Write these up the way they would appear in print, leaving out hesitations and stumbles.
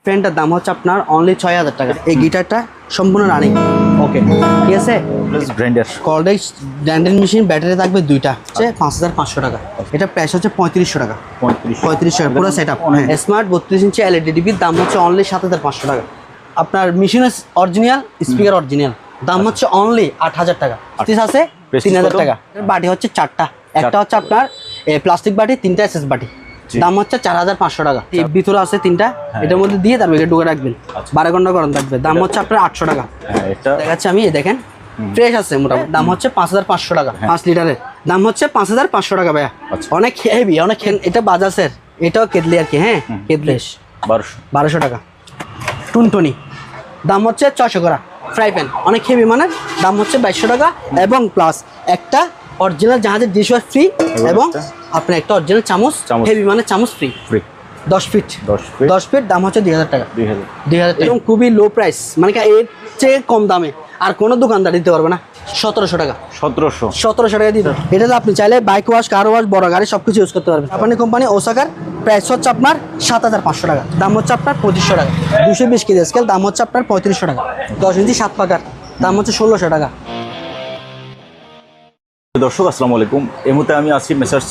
ফ্যানটার দাম হচ্ছে আপনার অনলি ৬,০০০ টাকা। এই গিটারটা সম্পূর্ণ রানিং। ওকে, ঠিক আছে। কলডেক্স ব্র্যান্ডেড মেশিন, ব্যাটারি থাকবে দুইটা, হচ্ছে ৫,৫০০ টাকা। এটা প্রাইস হচ্ছে ৩৫০০ টাকা। ৩৫০০ টাকা পুরো set up. Smart 32 inch LED টিভির দাম হচ্ছে অনলি ৭,৫০০ টাকা। আপনার মেশিনের অরিজিনাল, স্পিকার অরিজিনাল, দাম হচ্ছে অনলি ৮,০০০ টাকা। পিস আছে ৩,০০০ টাকা। বাটি হচ্ছে চারটা, একটা হচ্ছে আপনার প্লাস্টিক বাটি, তিনটা এসএস বাটি, দাম হচ্ছে ৪,৫০০ টাকা। এর ভিতরে আছে তিনটা, এটার মধ্যে দিয়ে তারপরে ঢুকে রাখবেন, ১২ ঘন্টা গরম থাকবে। দাম হচ্ছে আপনার ৮০০ টাকা। দেখাচ্ছি আমি, দেখেন ফ্রেশ আছে মোটামুটি। দাম হচ্ছে ৫,৫০০ টাকা। ৫ লিটারের দাম হচ্ছে ৫,৫০০ টাকা ভাইয়া। অনেক হেভি, অনেক। এটা বাজাজের, এটাও কেটলি আর কি। হ্যাঁ, কেটলিশ ১২০০ টাকা। টুনটুনি দাম হচ্ছে ৬০০ করা। ফ্রাই প্যান অনেক হেভি, মানে দাম হচ্ছে ২২০০ টাকা। এবং প্লাস একটা অরিজিনাল জাহাজের ডিশওয়াশ ফ্রি, এবং আপনার একটা অরিজিনাল চামচ, হেভি মানে চামচ ফ্রি। 10 ফিট দাম হচ্ছে ২,০০০ টাকা। ২,০০০ এবং খুবই লো প্রাইস, মানে এর চেয়ে কম দামে আর কোনো দোকানদার দিতে পারবে না। ১৭০০ টাকা। ১৭০০ টাকা দিতে। এটা তো আপনি চাইলে বাইক ওয়াশ, কার ওয়াশ, বড় গাড়ি সবকিছু ইউজ করতে পারবেন। জাপানি কোম্পানি ওসাকার, প্রাইস হচ্ছে আপনার ৭,৫০০ টাকা। দাম হচ্ছে আপনার ২৫০০ টাকা। ২২০ কেজি স্কেল, দাম হচ্ছে আপনার ৩৫০০ টাকা। 10 ইঞ্চি 7 পাকার, দাম হচ্ছে ১৬০০ টাকা। দর্শক আসসালামু আলাইকুম। এই মুহূর্তে আমি আছি মেসার্স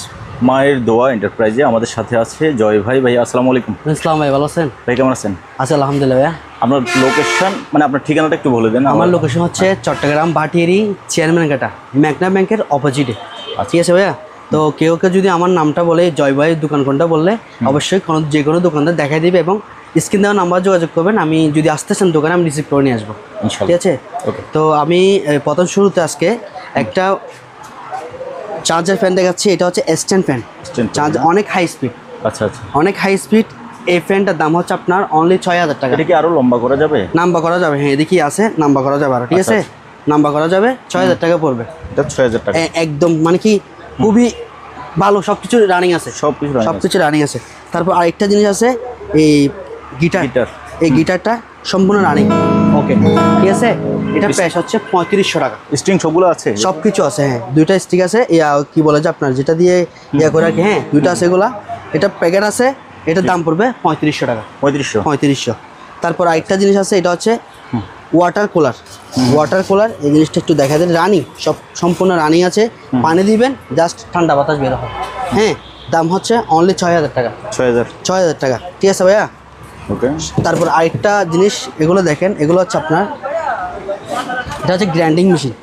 মায়ের দোয়া এন্টারপ্রাইজে। আমাদের সাথে আছে জয় ভাই। ভাই আসসালামু আলাইকুম। ইসলাম ভাই, ভালো আছেন? ভাই কেমন আছেন? আচ্ছা, আলহামদুলিল্লাহ ভাইয়া। আপনার লোকেশন, মানে আপনার ঠিকানাটা একটু বলে দেন। আমার লোকেশন হচ্ছে চট্টগ্রাম ভাটিয়ারি চেয়ারম্যান ঘাটা, ম্যাগনা ব্যাংকের অপোজিটে। ঠিক আছে ভাইয়া। তো কেউ যদি আমার নামটা বলে, জয় ভাইয়ের দোকান কোনটা বললে, অবশ্যই যে কোনো দোকানদার দেখাই দিবে, এবং স্ক্রিন দেওয়া নাম্বার যোগাযোগ করবেন। আমি যদি আসতেছেন দোকানে, আমি রিসিভ করে নিয়ে আসবো। ঠিক আছে। তো আমি প্রথম শুরুতে আজকে একটা চার্জার ফ্যান দেখাচ্ছি। এটা হচ্ছে স্ট্যান্ড ফ্যান। চার্জ অনেক হাই স্পিড। আচ্ছা, অনেক হাই স্পিড। এই ফ্যানটার দাম হচ্ছে আপনার অনলি ৬,০০০ টাকা। এটা কি আরো লম্বা করা যাবে? নাম্বার করা যাবে, হ্যাঁ, এদিকে আছে, নাম্বার করা যাবে আরো। ঠিক আছে, নাম্বার করা যাবে। ৬,০০০ টাকা পড়বে। এটা ৬,০০০ টাকা একদম, মানে কি খুবই ভালো, সবকিছু রানিং আছে, সবকিছু রানিং আছে। তারপর আরেকটা জিনিস আছে, এই গিটার। এই গিটারটা সম্পূর্ণ রানিং। ওকে, ঠিক আছে। এটা প্রাইস হচ্ছে ৩৫০০ টাকা। স্ট্রিং সবগুলো আছে, সবকিছু আছে। হ্যাঁ, দুইটা স্টিক আছে। কি বলে যে আপনার যেটা দিয়ে করে আর কি। হ্যাঁ, দুইটা আছে এগুলা। এটা প্যাকেট আছে। এটার দাম পড়বে ৩৫০০ টাকা। ৩৫০০। তারপর আরেকটা জিনিস আছে, এটা হচ্ছে ওয়াটার কুলার। এই জিনিসটা একটু দেখা দেন। রানিং, সব সম্পূর্ণ রানিং আছে। পানি দিবেন, জাস্ট ঠান্ডা বাতাস বের হয়। হ্যাঁ, দাম হচ্ছে অনলি ৬,০০০ টাকা। ৬,০০০ টাকা। ঠিক আছে ভাইয়া। ওকে। তারপর আরেকটা জিনিস, এগুলো দেখেন, এগুলো হচ্ছে আপনার, এটা হচ্ছে grinding machine,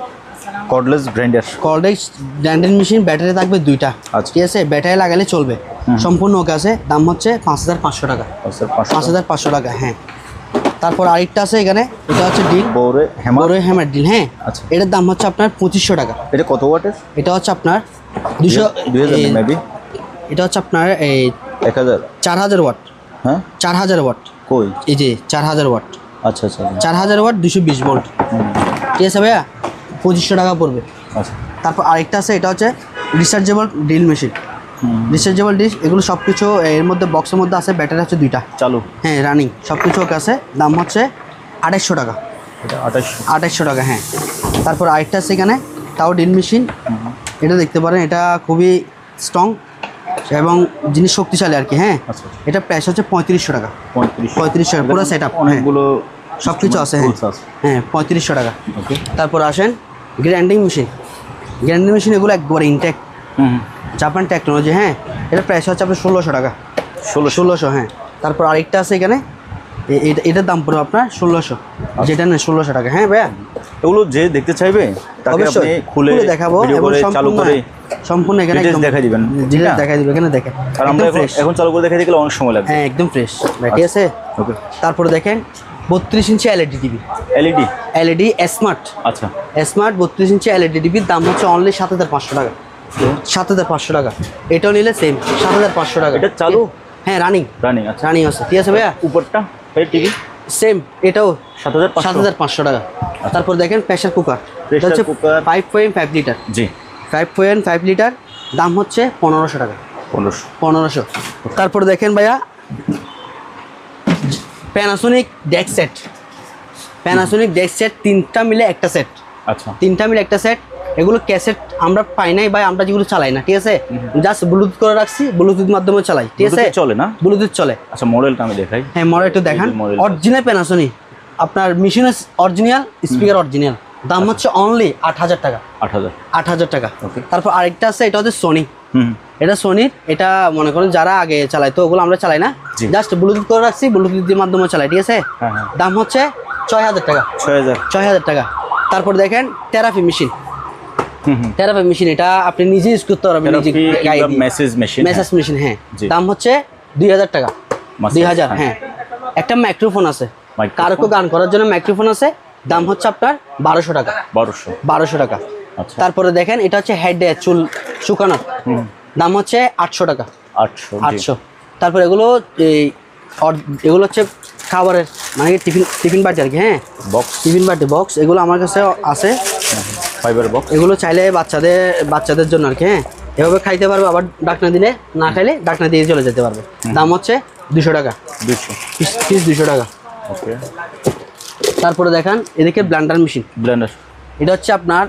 cordless branded machine, battery থাকবে দুইটা। ঠিক আছে, ব্যাটারি লাগালে চলবে, সম্পূর্ণ ওকে আছে। দাম হচ্ছে ৫,৫০০ টাকা। ৫,৫০০ টাকা। হ্যাঁ। তারপর আরেকটা আছে এখানে, এটা হচ্ছে ডিল, বড় হ্যামার ডিল। হ্যাঁ, এটার দাম হচ্ছে আপনার ২৫০০ টাকা। এটা কত ওয়াটের? এটা হচ্ছে আপনার ২০০ মেবি। এটা হচ্ছে আপনার এই ৪,০০০ ওয়াট। হ্যাঁ, ৪,০০০ ওয়াট। কই? এই যে ৪,০০০ ওয়াট। আচ্ছা, ৪,০০০ ওয়াট, ২২০ ভোল্ট। ঠিক আছে ভাইয়া, ২৫০০ টাকা পড়বে। আচ্ছা। তারপর আরেকটা আছে, এটা হচ্ছে rechargeable drill machine. Rechargeable dish, এগুলো সব কিছু এর মধ্যে, বক্সের মধ্যে আছে। ব্যাটারি হচ্ছে দুইটা চালু। হ্যাঁ, রানিং, সব কিছু ওকে আছে। দাম হচ্ছে ২৮০০ টাকা। ২৮০০ টাকা। হ্যাঁ। তারপর আরেকটা আছে এখানে, তাও ড্রিল মেশিন। এটা দেখতে পারেন, এটা খুবই স্ট্রং এবং জিনিস শক্তিশালী আর কি। হ্যাঁ, এটা প্রাইস হচ্ছে ৩৫০০ টাকা। ৩৫০০ টাকা পুরো সেট আপ, অনেকগুলো সব কিছু আছে। হ্যাঁ, ৩৫০০ টাকা। তারপর আসেন গ্রাইন্ডিং মেশিন। এগুলো একবারে ইনটেক, জাপান টেকনোলজি। হ্যাঁ, এটা প্রাইস হচ্ছে আপনার ১৬০০ টাকা। ১৬০০। হ্যাঁ। তারপর আরেকটা আছে এখানে, এটার দাম পড়বে আপনার ১৬০০, যেটা নেই ১৬০০ টাকা। হ্যাঁ ভাইয়া, এগুলো যে দেখতে চাইবে তাকে আপনি খুলে দেখাবো, এবং চালু করে সম্পূর্ণ এখানে দেখাই দিবেন। দেখাই দিবেন, এখানে দেখেন। আর আমরা এখন চালু করে দেখাই দিলে অনেক সময় লাগবে। হ্যাঁ, একদম ফ্রেশ। ঠিক আছে। ওকে। তারপরে দেখেন ৩২ inch LED TV. LED smart. আচ্ছা, স্মার্ট ৩২ ইঞ্চি এলইডি টিভির দাম হচ্ছে অনলি ৭,৫০০ টাকা। ৭,৫০০ টাকা। এটাও নিলে সেম ৭,৫০০ টাকা। এটা চালু? হ্যাঁ, রানিং। আচ্ছা, রানিং আছে। ঠিক আছে ভাইয়া। উপরটা টিভি সেম, এটাও ৭,৫০০ টাকা। তারপর দেখেন প্রেসার কুকার। এটা হচ্ছে 5.5 লিটার। জি, 5.5 লিটার, দাম হচ্ছে ১৫০০ টাকা। ১৫০০। তারপর দেখেন ভাইয়া, প্যানাসোনিক ডেস্ক সেট। তিনটা মিলে একটা সেট। আচ্ছা, তিনটা মিলে একটা সেট। এগুলো ক্যাসেট আমরা পাই নাই বা আমরা যেগুলো চালাই না, ঠিক আছে, জাস্ট ব্লুটুথ করে রাখছি, ব্লুটুথ মাধ্যমে চালাই, ঠিক আছে, Bluetooth চলে না? ব্লুটুথ চলে। আচ্ছা মডেলটা আমি দেখাই। হ্যাঁ মডেল একটু দেখান। model অরিজিনাল প্যানাসোনিক, আপনার মেশিন অরিজিনাল, স্পিকার অরিজিনাল, দাম হচ্ছে অনলি 8,000 টাকা। 8,000 8,000 টাকা। Okay. তারপর আরেকটা আছে, এটা হচ্ছে সোনি, হুম এটা সোনির, এটা মনে করেন যারা আগে চালাইতো ওগুলো আমরা চালাই না, জি। জাস্ট ব্লুটুথ করে রাখছি, ব্লুটুথের মাধ্যমে চালাই, ঠিক আছে। হ্যাঁ হ্যাঁ দাম হচ্ছে 6,000 টাকা। 6,000 6,000 টাকা। তারপর দেখেন থেরাপি মেশিন, হুম হুম থেরাপি মেশিন, এটা আপনি নিজে ইউজ করতে পারবেন, নিজে গায়ে দিয়ে। মেসেজ মেশিন মেসেজ মেশিন, হ্যাঁ, জি। দাম হচ্ছে 2,000 টাকা। Massage, 2,000, হ্যাঁ। হ্যাঁ। একটা মাইক্রোফোন আছে, Microphone? কারো গান করার জন্য মাইক্রোফোন আছে, দাম হচ্ছে আপনার 1200 টাকা। 1200 টাকা। আচ্ছা তারপরে দেখেন এটা হচ্ছে হেড চুল শুকানোর, দাম হচ্ছে 800 টাকা। 800 800। তারপর এগুলো এই এগুলো হচ্ছে খাবারের, মানে টিফিন বাটি আর কি, হ্যাঁ, বক্স টিফিন বাটি বক্স, এগুলো আমার কাছে আছে। ফাইবার বক্স এগুলো চাইলে বাচ্চাদের জন্য আর কি, হ্যাঁ, এভাবে খাইতে পারবে, আবার ডাকনা দিলে না খাইলে ডাকনা দিয়ে চলে যেতে পারবে। দাম হচ্ছে 200 টাকা, 200 পিস 200 টাকা। ওকে। তারপরে দেখান এদিকে ব্লেন্ডার মেশিন, ব্লেন্ডার এটা হচ্ছে আপনার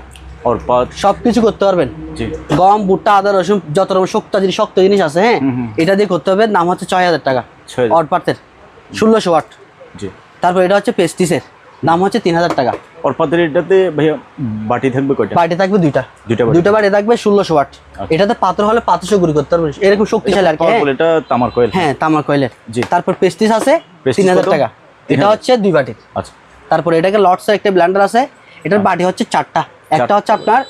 और पात সব কিছু করতে পারবেন, জি গম, ভুট্টা, আদা, রসুন, যত রকম শক্ত জিনিস আছে, হ্যাঁ, এটা দিয়ে করতে হবে। দাম হচ্ছে 6,000 টাকা। 6,000 অড পাতের 1600 ওয়াট। জি। তারপর এটা হচ্ছে পেস্টিসের, দাম হচ্ছে 3,000 টাকা। और পাতের এটাতে ভাইয়া বাটি থাকবে কয়টা? বাটি থাকবে দুইটা বাটি। দুইটা বাটি থাকবে 1600 ওয়াট। এটাতে পাথর হলে পাথর গুঁড়ি করতে পারবেন, এরকম শক্তিশালী আর কি, হ্যাঁ। এটা তামার কয়েল। হ্যাঁ, তামার কয়েলের। জি। তারপর পেস্টিস আছে পেস্টিস 3,000 কত? টাকা। এটা হচ্ছে 2 বাটি। আচ্ছা তারপর এটাকে লটসের একটা ব্লেন্ডার আছে, এটার বাটি হচ্ছে 4টা, একটা হচ্ছে আপনার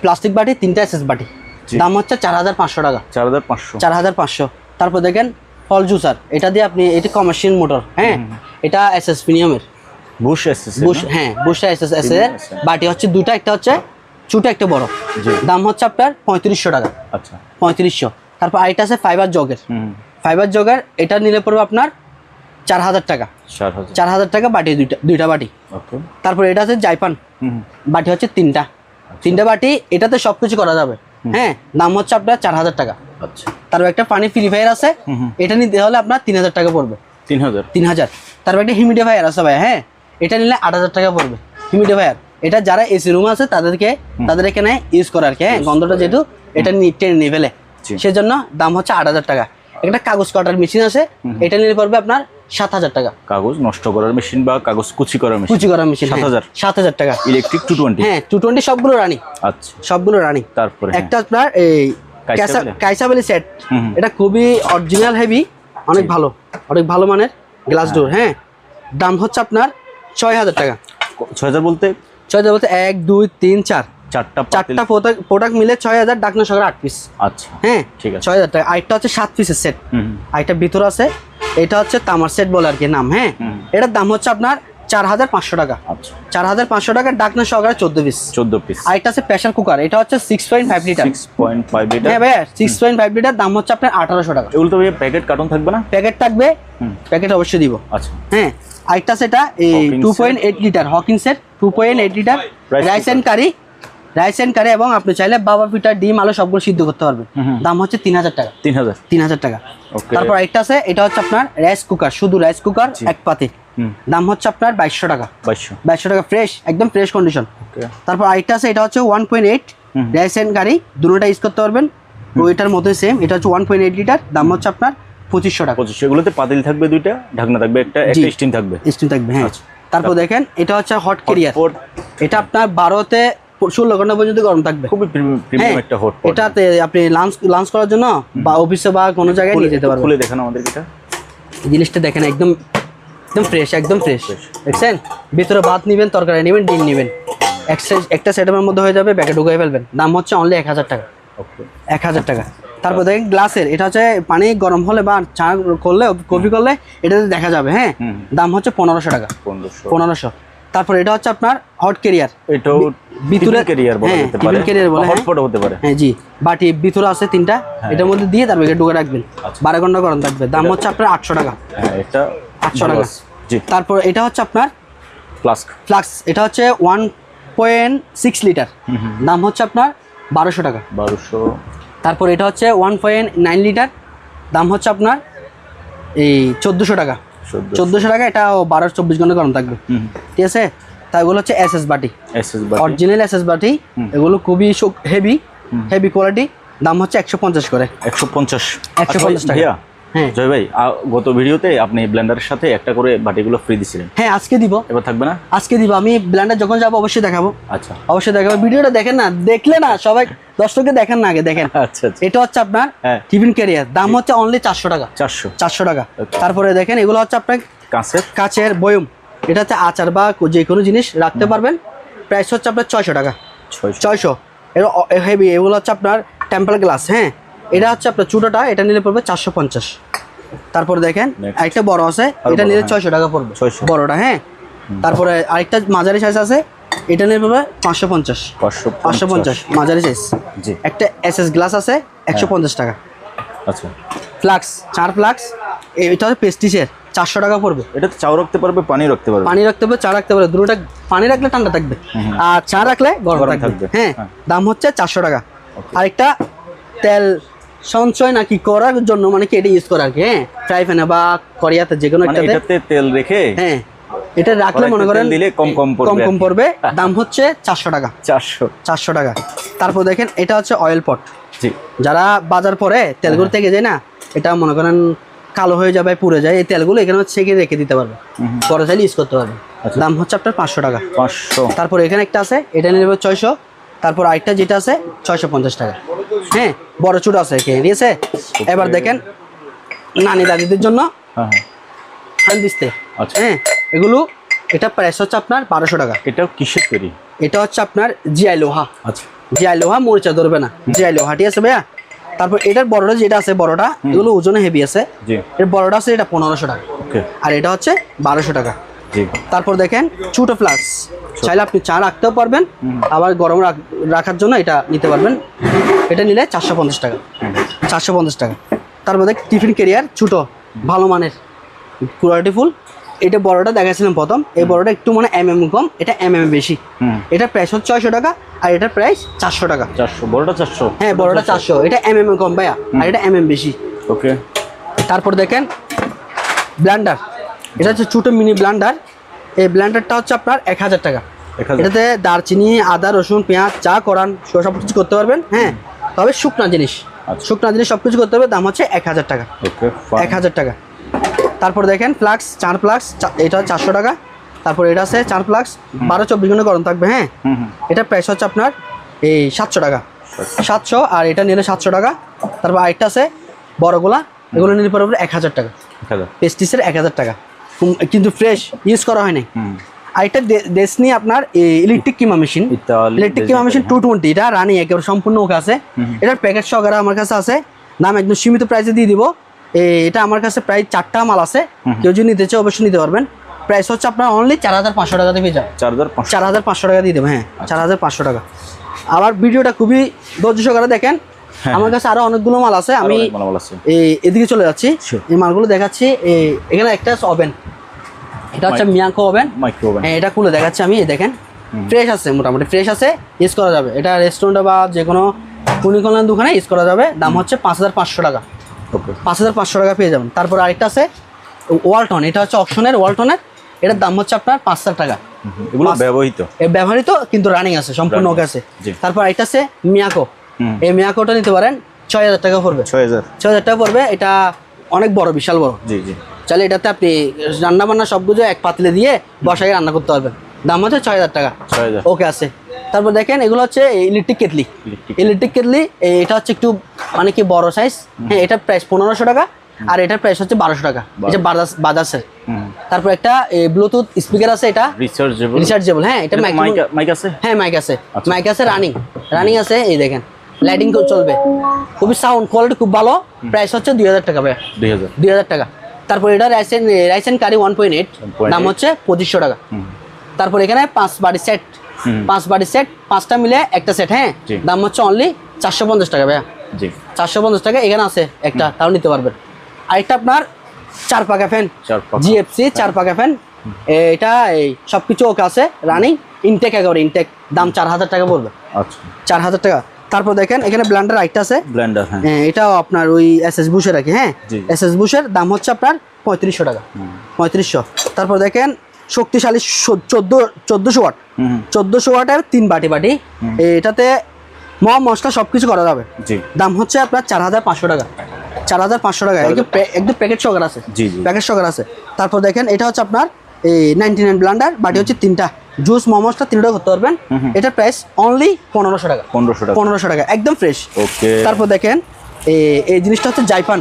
প্লাস্টিক বাটি, 3টা এসএস বাটি, জি। দাম হচ্ছে 4,500 টাকা। 4,500 4,500। তারপর দেখেন ফল জুসার, এটা দিয়ে আপনি, এটা কমার্শিয়াল মোটর, হ্যাঁ, এটা এসএস প্রিমিয়ামের বুশ এসএস বুশ, হ্যাঁ, বুশটা এসএস এর বাটি হচ্ছে দুইটা, একটা হচ্ছে ছোট একটা বড়, জি। দাম হচ্ছে আপনার 3500 টাকা। আচ্ছা 3500। তারপর আরেকটা আছে ফাইবার জগের, হুম ফাইবার জগের, এটা নিলে পড়বে আপনার 4,000 টাকা। 4,000 4,000 টাকা বাটি, দুইটা বাটি। ওকে। তারপর এটা আছে জাইপান, হুম বাটি হচ্ছে 3টা বাটি, এটাতে সব কিছু করা যাবে, হ্যাঁ, দাম হচ্ছে আপনার 4,000 টাকা। আচ্ছা তারপর একটা পানি পিউরিফায়ার আছে, এটা নিতে হলে আপনার 3,000 টাকা পড়বে। 3,000 3,000। তারপর একটা হিউমিডিফায়ার আছে ভাই, হ্যাঁ, এটা নিলে 8,000 টাকা পড়বে। হিউমিডিফায়ার, এটা যারা এসি রুম আছে তাদের এখানে ইউজ করার আর কি, হ্যাঁ, গন্ধটা যেহেতু এটা টেনে নিয়ে ফেলে, জি। সেজন্য দাম হচ্ছে 8,000 টাকা। একটা কাগজ কাটার মেশিন আছে, এটা নিলে পড়বে আপনার 7,000 টাকা। কাগজ নষ্ট করার মেশিন বা কাগজ কুচি করার মেশিন কুচি করার মেশিন 7,000 7,000 টাকা। ইলেকট্রিক 220 হ্যাঁ, 220 সবগুলো রানি, আচ্ছা সবগুলো রানি। তারপরে একটা আপনার এই কাইসাবেলি? কাইসাবেলি সেট, এটা খুবই অরিজিনাল হেভি, অনেক ভালো মানের গ্লাস ডোর, হ্যাঁ, দাম হচ্ছে আপনার 6,000 টাকা। 6,000 বলতে 6,000 বলতে 1 2 3 4 চারটা প্রোডাক্ট মিলে 6,000, ডাকনা সহ 8 পিস, আচ্ছা হ্যাঁ, ঠিক আছে। 6,000 টাকা। আরেকটা হচ্ছে 7 পিসের সেট, আরেকটা ভিতর আছে, এটা হচ্ছে তামার সেট বলে আর কি নাম, হ্যাঁ, এটার দাম হচ্ছে আপনার 4,500 টাকা। আচ্ছা 4,500 টাকা, ডাকনা সহকারে 14 পিস। 14 পিস আরেকটা আছে প্রেসার কুকার, এটা হচ্ছে 6.5 লিটার। 6.5 লিটার হ্যাঁ ভাইয়া, 6.5 লিটার, দাম হচ্ছে আপনার 1,800 টাকা। এগুলো তো ভাইয়া প্যাকেট কার্টন থাকবে না? প্যাকেট থাকবে, প্যাকেট অবশ্যই দিব, আচ্ছা হ্যাঁ। আরেকটা সেটা এই Hawkins 2.8 লিটার হকিংসের 2.8 litre Rice rice and curry, এবং আপনি চাইলে বাবা পিঠা, ডিম, আলু সবগুলো সিদ্ধ করতে পারবেন, দাম হচ্ছে 3,000 টাকা। 3,000 টাকা। ওকে। তারপর আরেকটা আছে, এটা হচ্ছে আপনার রাইস কুকার, শুধু রাইস কুকার, এক পাতে, দাম হচ্ছে আপনার 2,200 টাকা। 2,200 টাকা, ফ্রেশ, একদম ফ্রেশ কন্ডিশন। ওকে। তারপর আরেকটা আছে, এটা হচ্ছে 1.8 রাইস এন্ড কারি, দুটোটা ইউজ করতে পারবেন, ওইটার মতোই সেম, এটা হচ্ছে 1.8 লিটার, দাম হচ্ছে আপনার 2,500 টাকা। 25 এগুলোতে পাতিল থাকবে দুইটা, ঢাকনা থাকবে একটা স্টিম থাকবে। স্টিম থাকবে, হ্যাঁ। আচ্ছা। তারপর দেখেন এটা হচ্ছে হট ক্যারিয়ার, হটপট এটা আপনার 12তে 16 ঘন্টা পর্যন্ত গরম থাকবে, খুবই প্রিমিয়াম একটা হটপট। এটাতে আপনি লাঞ্চ করার জন্য বা অফিসে বা কোনো জায়গায় নিয়ে যেতে পারবেন। খুলে দেখান আমাদের এটা। জিনিসটা দেখেন, একদম ফ্রেশ, একদম ফ্রেশ, দেখছেন, ভিতরে ভাত নেবেন, তরকারি নেবেন, ডিম নেবেন, একটা সেটআপের মধ্যে হয়ে যাবে, ব্যাগে ঢুকিয়ে ফেলবেন, দাম হচ্ছে অনলি 1,000 টাকা। ওকে 1,000 টাকা। তারপর দেখেন গ্লাসের, এটা হচ্ছে পানি গরম হলে বা চা করলে, কফি করলে এটাতে দেখা যাবে, হ্যাঁ, দাম হচ্ছে 1,500 টাকা। 1500। তারপর এটা হচ্ছে আপনার হট ক্যারিয়ার, এটাও ভিতরে ক্যারিয়ার বলা যেতে পারে, ক্যারিয়ার বলে, হটপট হতে পারে, হ্যাঁ জি। বাটি ভিতরে আছে 3টা, এটার মধ্যে দিয়ে তারপর এটা ঢুকে রাখবেন, 12 ঘন্টা গরম থাকবে, দাম হচ্ছে আপনার 800 টাকা। হ্যাঁ এটা 800 টাকা। জি। তারপর এটা হচ্ছে আপনার ফ্লাস্ক, এটা হচ্ছে 1.6 লিটার, দাম হচ্ছে আপনার 1,200 টাকা। 1200। তারপর এটা হচ্ছে 1.9 লিটার, দাম হচ্ছে আপনার এই 1,400 টাকা। 1,400 টাকা, এটা 12-24 ঘন্টা গরম থাকবে, ঠিক আছে। তাই এগুলো হচ্ছে এসএস বাটি, এসএস বাটি, অরিজিনাল এসএস বাটি। এগুলো খুবই হেভি কোয়ালিটি। দাম হচ্ছে 150 করে। 150 150 টাকা। ভাইয়া, হ্যাঁ জয় ভাই, গত ভিডিওতে আপনি ব্লেন্ডারের সাথে একটা করে বাটিগুলো ফ্রি দিছিলেন, হ্যাঁ আজকে দিব, এবার থাকবে না? আজকে দিব। আমি ব্লেন্ডার যখন যাবো অবশ্যই দেখাবো। আচ্ছা অবশ্যই দেখাবো। ভিডিওটা দেখেন না, দেখলে না সবাই দর্শককে দেখেন না, আগে দেখেন। আচ্ছা আচ্ছা, এটা হচ্ছে আপনার হ্যাঁ। টিফিন ক্যারিয়ার, দাম হচ্ছে অনলি 400 টাকা। 400 টাকা। Okay. তারপরে দেখেন এগুলো হচ্ছে আপনার কাচের বয়ম, এটা হচ্ছে আচার বা যে কোনো জিনিস রাখতে পারবেন। প্রাইস হচ্ছে আপনার 600 টাকা। 600 এর হেভি। এগুলো হচ্ছে আপনার টেম্পল গ্লাস, হ্যাঁ। এটা হচ্ছে আপনার ছোটোটা, এটা নিলে পড়বে 450। তারপরে দেখেন Next. আরেকটা বড় আছে, এটা নিলে 600 টাকা পড়বে, 600 বড়টা, হ্যাঁ। তারপরে আরেকটা মাঝারি সাইজ আছে, এটা নিলে পড়বে 550। 550 মাঝারি সাইজ। জি। একটা এসএস গ্লাস আছে 150 টাকা। আচ্ছা, ফ্লাক্স, 4 ফ্লাক্স, এটা হচ্ছে পেস্টিসের, 400 টাকা পড়বে। এটাতে চাও রাখতে পারবে, পানি রাখতে পারবে। পানি রাখতে হবে, চা রাখতে পারবে, দুটোটা। পানি রাখলে ঠান্ডা থাকবে, আর চা রাখলে গরম থাকবে, হ্যাঁ। দাম হচ্ছে 400 টাকা। আরেকটা তেল সঞ্চয় নাকি করার জন্য, মানে কি এটা ইউজ করা আর কি, হ্যাঁ। ফ্রাই প্যানে বা কড়িয়াতে যে কোনো মানে একটাতে, এটাতে তেল রেখে, হ্যাঁ, এটা রাখলে মনে করেন দিলে কম পড়বে। দাম হচ্ছে 400 টাকা। 400 টাকা। তারপর দেখেন এটা হচ্ছে অয়েল পট। জি। যারা বাজার পরে তেলগুলো থেকে যায় না, এটা মনে করেন কালো হয়ে যাবে, পুড়ে যায়, এই তেলগুলো এখানে হচ্ছে ছেঁকে রেখে দিতে পারবে, পরে চাইলে ইউজ করতে পারবে। দাম হচ্ছে আপনার 500 টাকা। 500। তারপর এখানে একটা আছে, এটা নিয়ে নেবে 600। তারপর আরেকটা যেটা আছে 650 টাকা, হ্যাঁ। বড় ছোট আছে, ঠিক আছে। এবার দেখেন নানি দাদিদের জন্য হ্যাঁ হ্যান্ড দিস্তে, আচ্ছা। হ্যাঁ। এগুলো, এটা প্রাইস হচ্ছে আপনার 1200 টাকা। এটাও কিসের তৈরি? এটা হচ্ছে আপনার জিআই লোহা। আচ্ছা, জিআই লোহা, মরিচা ধরবে না, জিআই লোহা, ঠিক আছে ভাইয়া। তারপর এটার বড়টা যেটা আছে, বড়টা, এগুলো ওজনে হেভি আছে। জি। এর বড়টা আছে, এটা 1500 টাকা, ওকে। আর এটা হচ্ছে 1200 টাকা। জি। তারপর দেখেন ছোট ফ্লাক্স, চাইলে আপনি চা রাখতেও পারবেন, আবার গরম রাখার জন্য এটা নিতে পারবেন। এটা নিলে 450 টাকা। 450 টাকা। তারপর দেখ টিফিন ক্যারিয়ার ছোট, ভালো মানের, কোয়ালিটি ফুল। এটা বড়টা দেখাচ্ছিলাম প্রথম, এই বড়টা একটু মানে কম, এটা বেশি। এটা প্রাইস হচ্ছে 600 টাকা, আর এটার প্রাইস 400 টাকা। 400, বড়টা 400? হ্যাঁ, বড়টা 400, এটা কম ভাইয়া, আর এটা বেশি। ওকে। তারপর দেখেন ব্লেন্ডার, এটা হচ্ছে ছোটো মিনি ব্লেন্ডার। এই ব্লেন্ডারটা হচ্ছে আপনার 1000 টাকা। 1000। এটাতে দারচিনি, আদা, রসুন, পেঁয়াজ, চা করান সব কিছু করতে পারবেন, হ্যাঁ। তবে শুকনা জিনিস, শুকনা জিনিস সব কিছু করতে হবে। দাম হচ্ছে 1000 টাকা। ওকে, 1000 টাকা। তারপর দেখেন ফ্লাক্স, 4 ফ্লাক্স, এটা 400 টাকা। তারপর এটা আছে 4 ফ্লাক্স, 12-24 ঘন্টা গরম থাকবে, হ্যাঁ। এটা প্রাইস হচ্ছে আপনার এই 700 টাকা। 700, আর এটা নিলে 700 টাকা। তারপর আরেকটা আছে বড়গুলা, এগুলো নিলে পরে 1000 টাকা। পেস্টিসের 1000 টাকা, কিন্তু ফ্রেশ ইউজ করা হয় নাই। আরেকটা দেশনি আপনার ইলেকট্রিক কিমা মেশিন, 220, এটা রানি একেবারে সম্পূর্ণ ওকে আছে। এটার প্যাকেট সহকারে আমার কাছে আছে, দাম একদম সীমিত প্রাইসে দিয়ে দিব। এটা আমার কাছে প্রায় 4টা মাল আছে, কেউ যদি নিতে চায় অবশ্যই নিতে পারবেন। প্রাইস হচ্ছে আপনার অনলি 4500 টাকা দিয়ে যান। 4500 টাকা দিয়ে দেবো, হ্যাঁ। 4500 টাকা। আবার ভিডিওটা খুবই ধৈর্য সহকারে দেখেন, আমার কাছে আরো অনেকগুলো মাল আছে। আমি এদিকে চলে যাচ্ছি, এই মালগুলো দেখাচ্ছি। এখানে একটা ওভেন, এটা হচ্ছে মিয়াকো ওভেন, হ্যাঁ। এটা খুলে দেখাচ্ছি আমি, দেখেন ফ্রেশ আছে, মোটামুটি ফ্রেশ আছে, ইউজ করা যাবে। এটা রেস্টুরেন্টে বা যে কোনো কুনিকলার দোকানে ইউজ করা যাবে। দাম হচ্ছে 5500 টাকা। 5500 টাকা পেয়ে যাবেন। তারপর আরেকটা আছে ওয়ালটন, এটা হচ্ছে অপশনের ওয়ালটনের, এটার দাম হচ্ছে আপনার 5000 টাকা। এগুলো ব্যবহৃত কিন্তু রানিং আছে, সম্পূর্ণ ওকে আছে। তারপর আরেকটা আছে মিয়াকো, এই মিয়াকোটা নিতে পারেন, 6000 টাকা পড়বে। 6000 টাকা পড়বে। এটা অনেক বড়, বিশাল বড়। জি জি। চাইলে এটাতে আপনি রান্না বান্না সব কিছু এক পাতিলে দিয়ে বসায় রান্না করতে পারবেন। দাম হচ্ছে 6000 টাকা। ওকে আছে। তারপর দেখেন এগুলো হচ্ছে ইলেকট্রিক কেটলি। এটা হচ্ছে একটু মানে কি বড় সাইজ, হ্যাঁ। এটার প্রাইস 1500 টাকা, আর এটার প্রাইস হচ্ছে 1200 টাকা। এটা বাজাজের। তারপর একটা ব্লুটুথ স্পিকার আছে, এটা রিচার্জেবল, হ্যাঁ। এটা মাইক আছে, হ্যাঁ, মাইক আছে, রানিং আছে। এই দেখেন লাইটিং চলবে, খুবই সাউন্ড কোয়ালিটি খুব ভালো। প্রাইস হচ্ছে 2000 টাকা ভাই, 2000 টাকা। তারপর এটা রাইসেন কারি 1.8, দাম হচ্ছে 2500 টাকা। তারপর এখানে 5 বাড়ি সেট, 5টা মিলে একটা সেট, হ্যাঁ। দাম হচ্ছে অনলি 450 টাকা ভাইয়া। 450 টাকা। এখানে আছে একটা, তাও নিতে পারবেন। আরেকটা আপনার 4 পাকা ফ্যান, জিএফসি 4 পাকা ফ্যান। এটা এই সবকিছু ওকে আছে, রানিং, ইনটেক, একেবারে ইনটেক। দাম 4000 টাকা পড়বে। আচ্ছা, 4000 টাকা। তারপর দেখেন এখানে ব্লেন্ডার আরেকটা আছে, হ্যাঁ। এটাও আপনার ওই এসএস বুশের আর কি, হ্যাঁ। এসএস বুশের দাম হচ্ছে আপনার 3500 টাকা। 3500। তারপর দেখেন শক্তিশালী 1400 ওয়াট, 1400 ওয়াটের 3 বাটি। এটাতে মশলা সবকিছু করা যাবে। জি। দাম হচ্ছে আপনার 4500 টাকা, 4500 টাকা। একদম প্যাকেট সহকার আছে, প্যাকেট সহকার আছে। তারপর দেখেন এটা হচ্ছে আপনার এই 99 ব্লান্ডার, বাটি হচ্ছে 3টা, জুস মমসটা 3টা করতে পারবেন। এটার প্রাইস অনলি 1500 টাকা, 1500 টাকা, একদম ফ্রেশ। ওকে। তারপর দেখেন এই জিনিসটা হচ্ছে জাইপান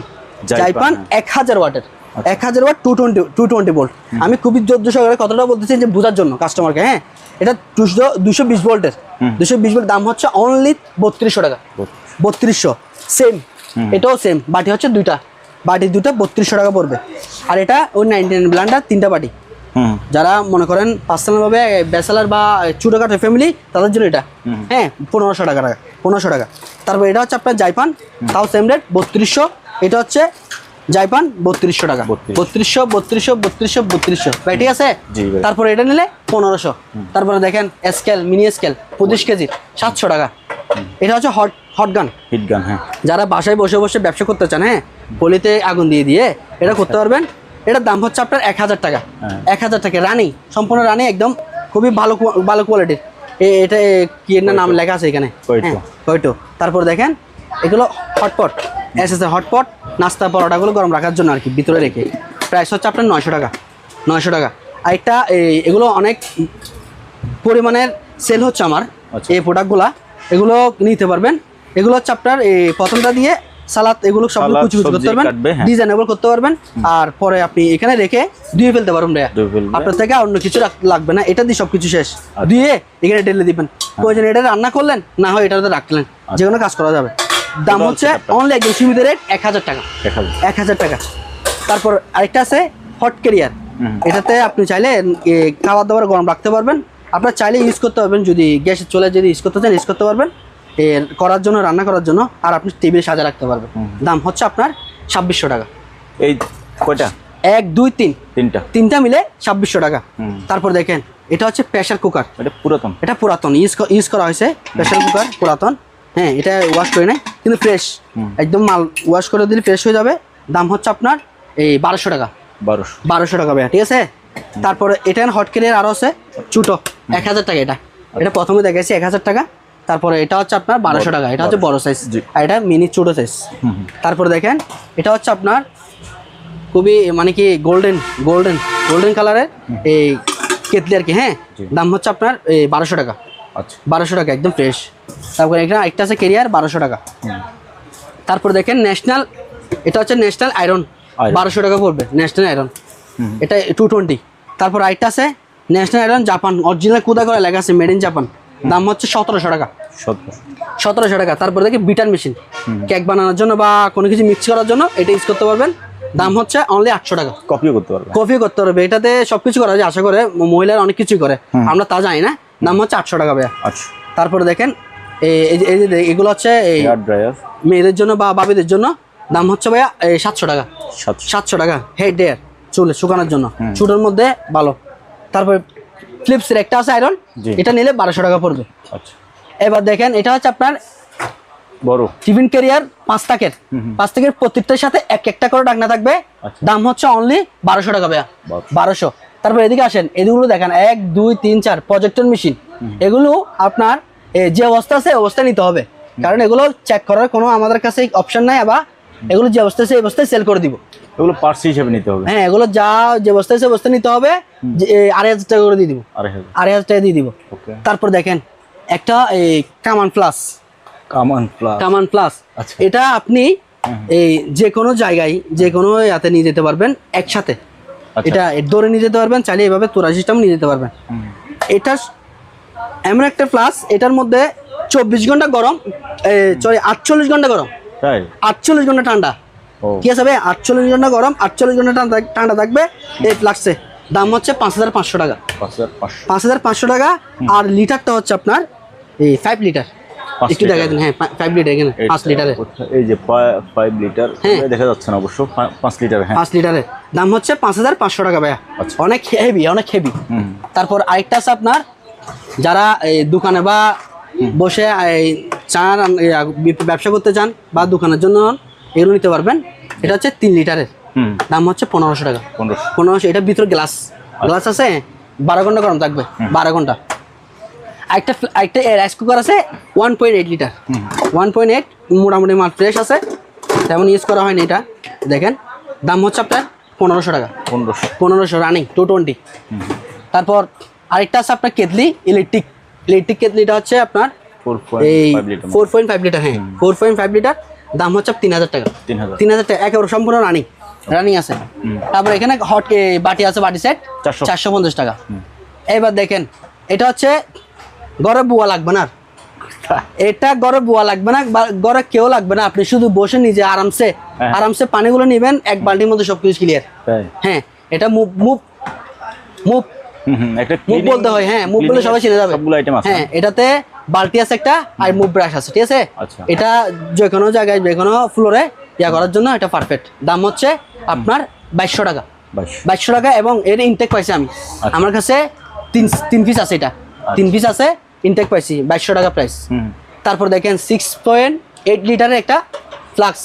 1000 ওয়াটের, 1000 ওয়াট 220 ভোল্ট। আমি খুবই জোর সহকারে কতটা বলতেছি যে বোঝার জন্য কাস্টমারকে। হ্যাঁ, এটা 220 ভোল্টের, 220 ভোল্ট। দাম হচ্ছে অনলি 3200 টাকা, 3200। সেম, এটাও সেম, বাটি হচ্ছে 2টা, বাটি 2টা 3200 টাকা পড়বে। আর এটা ওই 99 ব্লান্ডার 3টা বাটি। যারা মনে করেন পার্সোনালভাবে ব্যাচেলার বা ছোটোখাটো ফ্যামিলি, তাদের জন্য এটা হ্যাঁ 1500 টাকা, 1500 টাকা। তারপর এটা হচ্ছে আপনার জাইপান, তাও সেম রেট 3200। এটা হচ্ছে জাইপান 3200 টাকা, 3200 ভাই, ঠিক আছে। তারপরে এটা নিলে 1500। তারপরে দেখেন স্কেল, মিনি স্কেল 25 কেজি 700 টাকা। এটা হচ্ছে হট গান, হিট গান। হ্যাঁ, যারা বাসায় বসে বসে ব্যবসা করতে চান, হ্যাঁ, পলিতে আগুন দিয়ে এটা করতে পারবেন। এটার দাম হচ্ছে আপনার 1000 টাকা, 1000 টাকা। রানি, সম্পূর্ণ রানি, একদম খুবই ভালো কোয়ালিটির। এটা কি এর নাম লেখা আছে এখানে, কয়টো। তারপর দেখেন এগুলো হটপট, এসএসএ হটপট, নাস্তা পরোটাগুলো গরম রাখার জন্য আর কি, ভিতরে রেখে। প্রাইস হচ্ছে আপনার 900 টাকা, 900 টাকা। আর একটা এগুলো অনেক পরিমাণের সেল হচ্ছে আমার, এই প্রোডাক্টগুলা, এগুলো নিতে পারবেন। এগুলো হচ্ছে আপনার এই প্রথমটা দিয়ে সালাদ, এগুলো সবগুলো কুচি করতে পারবেন, ডিজাইনেবল করতে পারবেন। আর পরে আপনি এখানে রেখে ধুয়ে ফেলতে পারবেন। আপনার থেকে অন্য কিছু লাগবে না, এটা দিয়ে সবকিছু শেষ। ধুয়ে এখানে ঢেলে দিবেন, প্রয়োজন এটা রান্না করলেন, না হয় এটাতে রাখলেন, যে কোনো কাজ করা যাবে। দাম হচ্ছে অনলি একদম সীমিত রেট 1000 টাকা, 1000 টাকা। তারপর আরেকটা আছে হট ক্যারিয়ার। এটাতে আপনি চাইলে খাবার দাবার গরম রাখতে পারবেন। আপনার চাইলে ইউজ করতে পারবেন, যদি গ্যাসের চলে যদি ইউজ করতে চান ইউজ করতে পারবেন করার জন্য, রান্না করার জন্য। আর আপনি টেবিলে সাজা রাখতে পারবেন। দাম হচ্ছে আপনার 2600 টাকা। এই কয়টা? 1 2 3 তিনটা মিলে 2600 টাকা। তারপর দেখেন এটা হচ্ছে প্রেসার কুকার, এটা পুরাতন ইউজ করা হয়েছে। প্রেসার কুকার পুরাতন, হ্যাঁ, এটা ওয়াশ করে নেয় কিন্তু ফ্রেশ, একদম মাল ওয়াশ করে দিলে ফ্রেশ হয়ে যাবে। দাম হচ্ছে আপনার এই 1200 টাকা, 1200 টাকা ভাইয়া, ঠিক আছে। তারপরে এটা হট ক্যারিয়ার আরও আছে ছোটো, 1000 টাকা। এটা প্রথমে দেখাইছি 1000 টাকা। তারপরে এটা হচ্ছে আপনার 1200 টাকা, এটা হচ্ছে বড় সাইজ, আর এটা মিনি ছোটো সাইজ। তারপরে দেখেন এটা হচ্ছে আপনার খুবই মানে কি গোল্ডেন কালারের এই কেতলি আর কি। হ্যাঁ, দাম হচ্ছে আপনার 1200 টাকা, 1200 টাকা, একদম ফ্রেশ। তারপরে এটা একটা আছে ক্যারিয়ার 1200 টাকা। তারপর দেখেন ন্যাশনাল, এটা হচ্ছে ন্যাশনাল আয়রন, 1200 টাকা পড়বে ন্যাশনাল আয়রন, এটা 220। তারপর আরেকটা আছে national iron Japan, original Kuda করে লেখা আছে মেড ইন জাপান, দাম হচ্ছে 1700 টাকা, 1700 টাকা। তারপর দেখি বিটার মেশিন, কেক বানানোর জন্য বা কোনো কিছু মিক্স করার জন্য এটা ইউজ করতে পারবেন। দাম হচ্ছে অনলি 800 টাকা। কফিও করতে পারবে, এটাতে সবকিছু করা যায়। আশা করে মহিলারা অনেক কিছুই করে, আমরা তা জানি না। দাম হচ্ছে 800 টাকা ভাইয়া। তারপরে দেখেন এই যে এগুলো হচ্ছে মেয়েদের জন্য বা বাবিদের জন্য, দাম হচ্ছে ভাইয়া 700 টাকা, 700 টাকা। হেড ড্রায়ার, চুলে শুকানোর জন্য, চুলের মধ্যে ভালো। তারপরে ফ্লিপসের একটা আছে আয়রন, এটা নিলে 1200 টাকা পড়বে। এবার দেখেন এটা হচ্ছে আপনার বড় টিফিন ক্যারিয়ার 5 টাকের, 5 টাকের প্রত্যেকটার সাথে একটা করে ঢাকনা থাকবে। দাম হচ্ছে অনলি 1200 টাকা ভাইয়া, 1200। তারপর এদিকে আসেন, এগুলো দেখেন 1 2 3 4 প্রজেক্টর মেশিন। এগুলো আপনার যে অবস্থা আছে অবস্থা নিতে হবে, কারণ এগুলো চেক করার কোনো আমাদের কাছে অপশন নাই। আবার এগুলো যে অবস্থা আছে এই অবস্থায় সেল করে দিব, এগুলো পার্টস হিসেবে নিতে হবে। হ্যাঁ, এগুলো যে অবস্থা আছে অবস্থা নিতে হবে। 2500 টাকা করে দিয়ে দিব, 2500 টাকা দিয়ে দিব। তারপর দেখেন একটা কামান প্লাস, এটা আপনি এই যে কোনো জায়গায় যে কোনো ইয়াতে নিয়ে যেতে পারবেন একসাথে। এটা দৌড়ে নিয়ে যেতে পারবেন, চাইলে এভাবে তোরা সিস্টেম নিয়ে যেতে পারবেন। এটা এমন একটা প্লাস, এটার মধ্যে 24 ঘন্টা গরম, 48 ঘন্টা গরম, 48 ঘন্টা ঠান্ডা। কি আছে ভাই, 48 ঘন্টা গরম, 48 ঘন্টা ঠান্ডা থাকবে এই ফ্লাক্সে। দাম হচ্ছে 5500 টাকা, 5500 টাকা। আর লিটারটা হচ্ছে আপনার এই 5 লিটার, একটু দেখা দেন। হ্যাঁ, 5 লিটার, এখানে 5 লিটারের, এই যে 5 লিটার দেখা যাচ্ছে না অবশ্য, 5 লিটার। হ্যাঁ, 5 লিটারের দাম হচ্ছে 5500 টাকা ভাইয়া, অনেক হেভি, অনেক হেভি। তারপর আরেকটা আছে আপনার যারা এই দোকানে বা বসে চান ব্যবসা করতে চান বা দোকানের জন্য এগুলো নিতে পারবেন। এটা হচ্ছে 3 লিটারের, দাম হচ্ছে 1500 টাকা, 1500। এটার ভিতরে গ্লাস আছে, 12 ঘন্টা গরম থাকবে, 12 ঘন্টা। একটা রাইস কুকার আছে 1.8 লিটার, 1.8, মোটামুটি মাল ফ্রেশ আছে, তেমন ইউজ করা হয়নি এটা। দেখেন দাম হচ্ছে আপনার 1500 টাকা, 1500 রানিং 220। তারপর আরেকটা আছে আপনার কেতলি, ইলেকট্রিক কেতলিটা হচ্ছে আপনার এই 4.5 লিটার, হ্যাঁ 4.5 লিটার, দাম হচ্ছে 3000 টাকা, 3000 টাকা, একেবারে সম্পূর্ণ রানিং আছে। তারপর এখানে হট বাটি আছে, বাটি সেট 450 টাকা। এবার দেখেন এটা হচ্ছে গড়ে বুয়া লাগবে না, এটা গড়ে বুয়া লাগবে না, গড়ে কেউ লাগবে না, আপনি শুধু বসে নিজে আরামসে পানিগুলো নেবেন, এক বালতির মধ্যে সবকিছু ক্লিয়ার। হ্যাঁ এটা মুভ বলতে হয়, হ্যাঁ মুভ বলে সবাই চিনে যাবে। হ্যাঁ এটাতে বালতি আছে একটা, আর মুভ ব্রাশ আছে, ঠিক আছে। এটা যে কোনো জায়গায় যে কোনো ফ্লোরে করার জন্য এটা পারফেক্ট। দাম হচ্ছে আপনার 2200 টাকা, 2200 টাকা। এবং এর ইনটেক পাইছি আমি, আমার কাছে তিন পিস আছে, এটা 3 পিস আছে, ইনটেক পাইছি 2200 টাকা প্রাইস। তারপর দেখেন 6.8 লিটারের একটা ফ্লাক্স,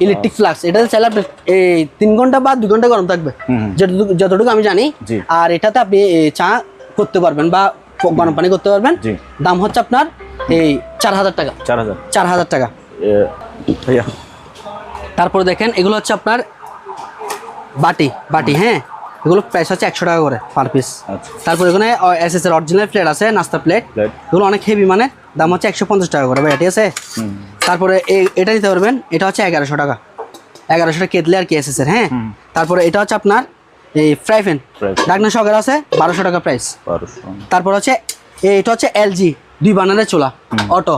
ইলেকট্রিক ফ্লাক্স। এটা চাইলে আপনি 3 ঘন্টা বা 2 ঘন্টা গরম থাকবে, যতটুকু আমি জানি। আর এটাতে আপনি চা করতে পারবেন বা গরম পানি করতে পারবেন। দাম হচ্ছে আপনার এই 4000 টাকা, 4000 টাকা। তারপর দেখেন এগুলো হচ্ছে আপনার বাটি, হ্যাঁ এগুলো প্রাইস হচ্ছে 100 টাকা করে পার পিস। তারপর এখানে এসএস এর অরিজিনাল প্লেট আছে, নাস্তা প্লেট, এগুলো অনেক হেভি, মানে দাম হচ্ছে 150 টাকা করে ভাই, ঠিক আছে। তারপরে এটা নিতে পারবেন, এটা হচ্ছে 1100 টাকা, 1100 টাকা কেতলি আর কি এসএস এর, হ্যাঁ। তারপরে এটা হচ্ছে আপনার এই ফ্রাই প্যান, ঢাকনা সহকারে আছে, 1200 টাকা প্রাইস। তারপর হচ্ছে এটা হচ্ছে এলজি 2 বার্নারের চুলা, অটো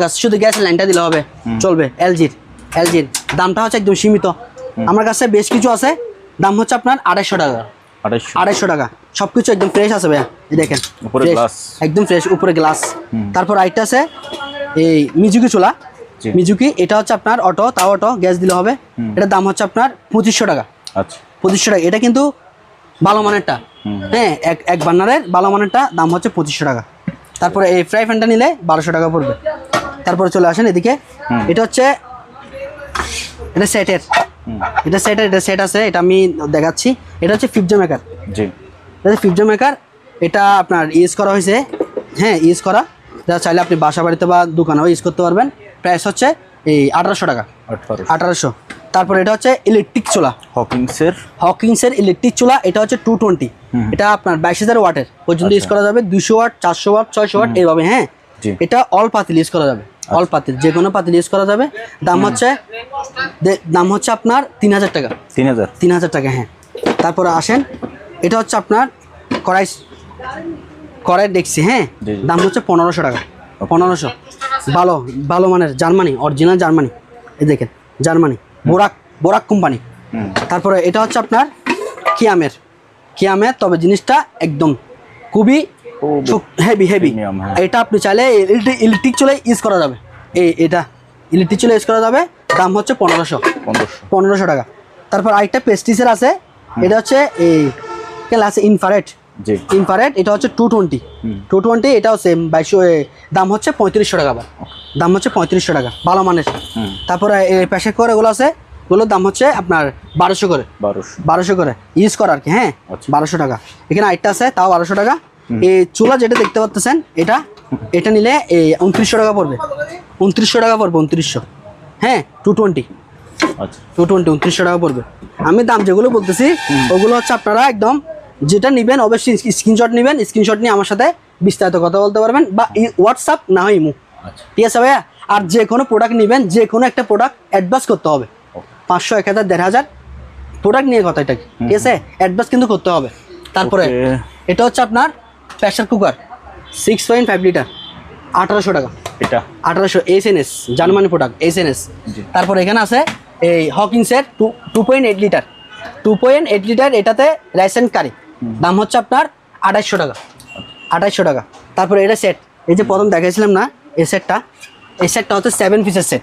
গ্যাস, শুধু গ্যাসের লাইনটা দিলে হবে, চলবে। এলজির দামটা হচ্ছে একদম সীমিত, আমার কাছে বেশ কিছু আছে, দাম হচ্ছে আপনার 250 টাকা, 250 টাকা। সবকিছু একদম ফ্রেশ আছে ভাইয়া, দেখেন একদম ফ্রেশ, উপরে গ্লাস। তারপর আরেকটা আছে এই মিজুকি চুলা, এটা হচ্ছে আপনার অটো গ্যাস দিলে হবে, এটার দাম হচ্ছে আপনার 2500 টাকা, 2500 টাকা। এটা কিন্তু ভালো মানেরটা, হ্যাঁ এক বার্নারের ভালো মানেরটা, দাম হচ্ছে 2500 টাকা। তারপরে এই ফ্রাই প্যানটা নিলে 1200 টাকা পড়বে। তারপরে চলে আসেন এদিকে, এটা হচ্ছে এটা সেট আছে, এটা আমি দেখাচ্ছি। এটা হচ্ছে পিৎজা মেকার, পিৎজা মেকার, এটা আপনার ইউজ করা হয়েছে, হ্যাঁ ইউজ করা, যা চাইলে আপনি বাসা বাড়িতে বা দোকানেও ইউজ করতে পারবেন। প্রাইস হচ্ছে এই 1800 টাকা, 1800। তারপর এটা হচ্ছে ইলেকট্রিক চুলা, হকিংসের ইলেকট্রিক চুলা, এটা হচ্ছে 220, এটা আপনার 22000 ওয়াটের পর্যন্ত ইউজ করা যাবে, 200 ওয়াট, 400 ওয়াট, 600 ওয়াট এইভাবে, হ্যাঁ। এটা অল পাতিল ইউজ করা যাবে, অল পাতিল, যে কোনো পাতিল ইউজ করা যাবে। দাম হচ্ছে আপনার 3000 টাকা, 3000 টাকা, হ্যাঁ। তারপরে আসেন, এটা হচ্ছে আপনার কড়াই দেখছি, হ্যাঁ, দাম হচ্ছে 1500 টাকা, 1500। ভালো মানের জার্মানি, অরিজিনাল জার্মানি, এই দেখেন জার্মানি, বোরাক কোম্পানি। তারপরে এটা হচ্ছে আপনার কিয়ামের, তবে জিনিসটা একদম খুবই হেভি। এটা আপনি চাইলে ইলেকট্রিক চুলে ইউজ করা যাবে, এটা ইলেকট্রিক চুলে ইউজ করা যাবে, দাম হচ্ছে 1500 টাকা। তারপর আরেকটা পেস্টিসের আছে, এটা হচ্ছে এই আছে ইনফ্রারেড, এটা হচ্ছে 220, এটাও সেম 2200, দাম হচ্ছে 3500 টাকা, দাম হচ্ছে 3500 টাকা, ভালো মানের। তারপরে প্রেসার কুকার এগুলো আছে, এগুলোর দাম হচ্ছে আপনার 1200 করে ইউজ করা আর কি, হ্যাঁ 1200 টাকা। এখানে আরেকটা আছে, তাও 1200 টাকা। এই চুলা যেটা দেখতে পাচ্ছেন, এটা নিলে 2900 টাকা পড়বে, 2900, হ্যাঁ 220 টাকা পড়বে। আমি দাম যেগুলো বলতেছি ওগুলো হচ্ছে আপনারা একদম যেটা নেবেন অবশ্যই স্ক্রিনশট নেবেন, স্ক্রিনশট নিয়ে আমার সাথে বিস্তারিত কথা বলতে পারবেন, বা হোয়াটসঅ্যাপ না হয় ইমো, ঠিক আছে ভাইয়া। আর যে কোনো প্রোডাক্ট নেবেন, যে কোনো একটা প্রোডাক্ট অ্যাডভান্স করতে হবে, 500, 1000, 1500 প্রোডাক্ট নিয়ে কথা, এটা ঠিক আছে, অ্যাডভান্স কিন্তু করতে হবে। তারপরে এটা হচ্ছে আপনার প্রেসার কুকার 6.5 লিটার, 1800 টাকা, এটা 1800, এসএনএস জার্মানি প্রোডাক্ট, এসএনএস। তারপর এখানে আছে এই হকিংসের 2.8 লিটার, এটাতে রাইস এন্ড কারি, দাম হচ্ছে আপনার 2800 টাকা। তারপরে এটা সেট, এই যে প্রথম দেখাইছিলাম না, এই সেটটা হচ্ছে 7 পিসের সেট,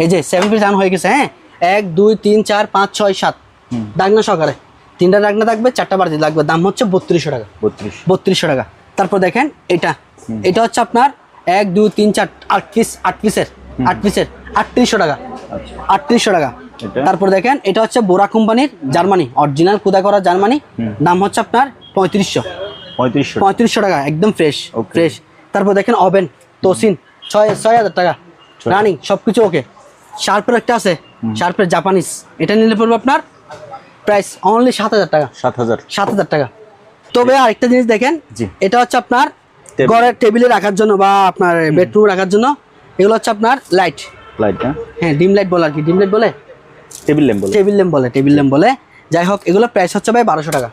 এই যে 7 পিস আন হয়ে গেছে, হ্যাঁ 1 2 3 4 5 6 7 ডাকনা সহকারে, 3টা ডাকনা থাকবে, 4টা বাড়তি লাগবে, দাম হচ্ছে 3200 টাকা, 3200 টাকা। তারপর দেখেন এটা হচ্ছে আপনার 1 2 3 4 8 পিসের 3800 টাকা, 3800 টাকা। তারপর দেখেন এটা হচ্ছে বোরা কোম্পানির, জার্মানি, অরিজিনাল খোদা করা জার্মানি, দাম হচ্ছে আপনার 3500, 3500 টাকা একদম ফ্রেশ ফ্রেশ। তারপর দেখেন ওভেন তোসিন 6000 টাকা রানিং সবকিছু ওকে। শার্পের একটা আছে, শার্পের জাপানিজ, এটা নিলে পড়বে আপনার প্রাইস অনলি 7000 টাকা। 7000 টাকা। তবে আরেকটা জিনিস দেখেন, এটা হচ্ছে আপনার ঘরের টেবিলে রাখার জন্য বা আপনার বেডরুমে রাখার জন্য। এগুলো হচ্ছে আপনার লাইট, হ্যাঁ ডিম লাইট বলে আর কি, ডিম লাইট বলে, টেবিল ল্যাম্প বলে। যাই হোক, এগুলো প্রাইস হচ্ছে ভাই 1200 টাকা।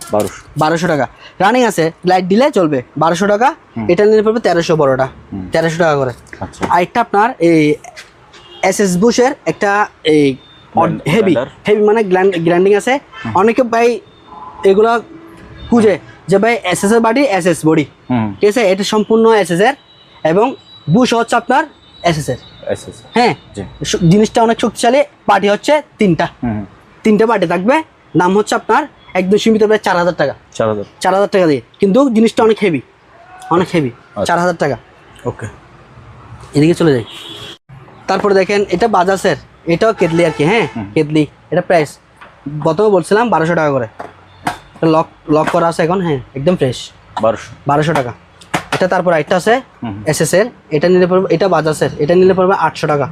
1200 টাকা রানিং আছে, লাইট দিলে চলবে। 1200 টাকা। এটা নিলে পড়বে 1300, বড়টা 1300 টাকা করে। আরেকটা আপনার এই এসএস বুশের একটা এই হেভি মানে গ্রাইন্ডিং আছে। অনেকে ভাই এগুলো খুঁজে যে ভাই এসএস এর বডি, এসএস বডি, ঠিক আছে, এটা সম্পূর্ণ এসএস এর এবং বুশ হচ্ছে আপনার এসএস এর। হ্যাঁ, জিনিসটা অনেক শক্তিশালী। পার্টি হচ্ছে তিনটা পার্টি থাকবে। দাম হচ্ছে আপনার একদম সীমিত প্রায় 4000 টাকা। 4000 টাকা দিয়ে, কিন্তু জিনিসটা অনেক হেভি 4000 টাকা। ওকে, এদিকে চলে যাই। তারপরে দেখেন এটা বাজাজের, এটাও কেটলি আর কি। হ্যাঁ কেটলি, এটা প্রাইস প্রথমে বলছিলাম 1200 টাকা করে। লক করা আছে এখন। হ্যাঁ একদম ফ্রেশ 1200 টাকা এটা। তারপর একটা আছে এসএস এর, এটা নিলে পড়বে, এটা বাজাজের, এটা নিলে পড়বে 800 টাকা।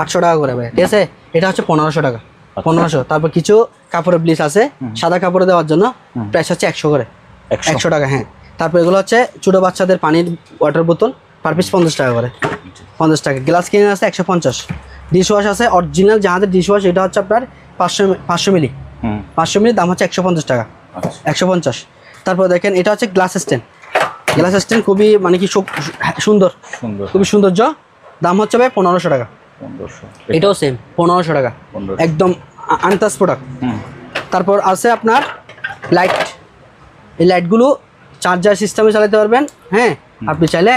800 টাকা করে ভাই, ঠিক আছে। এটা হচ্ছে 1500 টাকা, 1500। তারপর কিছু কাপড়ের ব্লিচ আছে সাদা কাপড়ে দেওয়ার জন্য, প্রাইস হচ্ছে 100 করে, 100 টাকা। হ্যাঁ, তারপর এগুলো হচ্ছে ছোটো বাচ্চাদের পানির ওয়াটার বোতল, পার পিস 50 টাকা করে, 50 টাকা। গ্লাস কিনে আছে 150। ডিশ ওয়াশ আছে অরিজিনাল যাহাদের ডিশ ওয়াশ, এটা হচ্ছে আপনার 500 মিলি, 500 মিলি, দাম হচ্ছে 150 টাকা, 150। তারপর দেখেন এটা হচ্ছে গ্লাস স্ট্যান্ড, খুবই মানে কি সুন্দর, খুবই সৌন্দর্য। দাম হচ্ছে ভাই 1500 টাকা। এটাও সেম 1500 টাকা, একদম আনটাচ প্রোডাক্ট। তারপর আছে আপনার লাইট, এই লাইটগুলো চার্জার সিস্টেমে চালাতে পারবেন। হ্যাঁ, আপনি চাইলে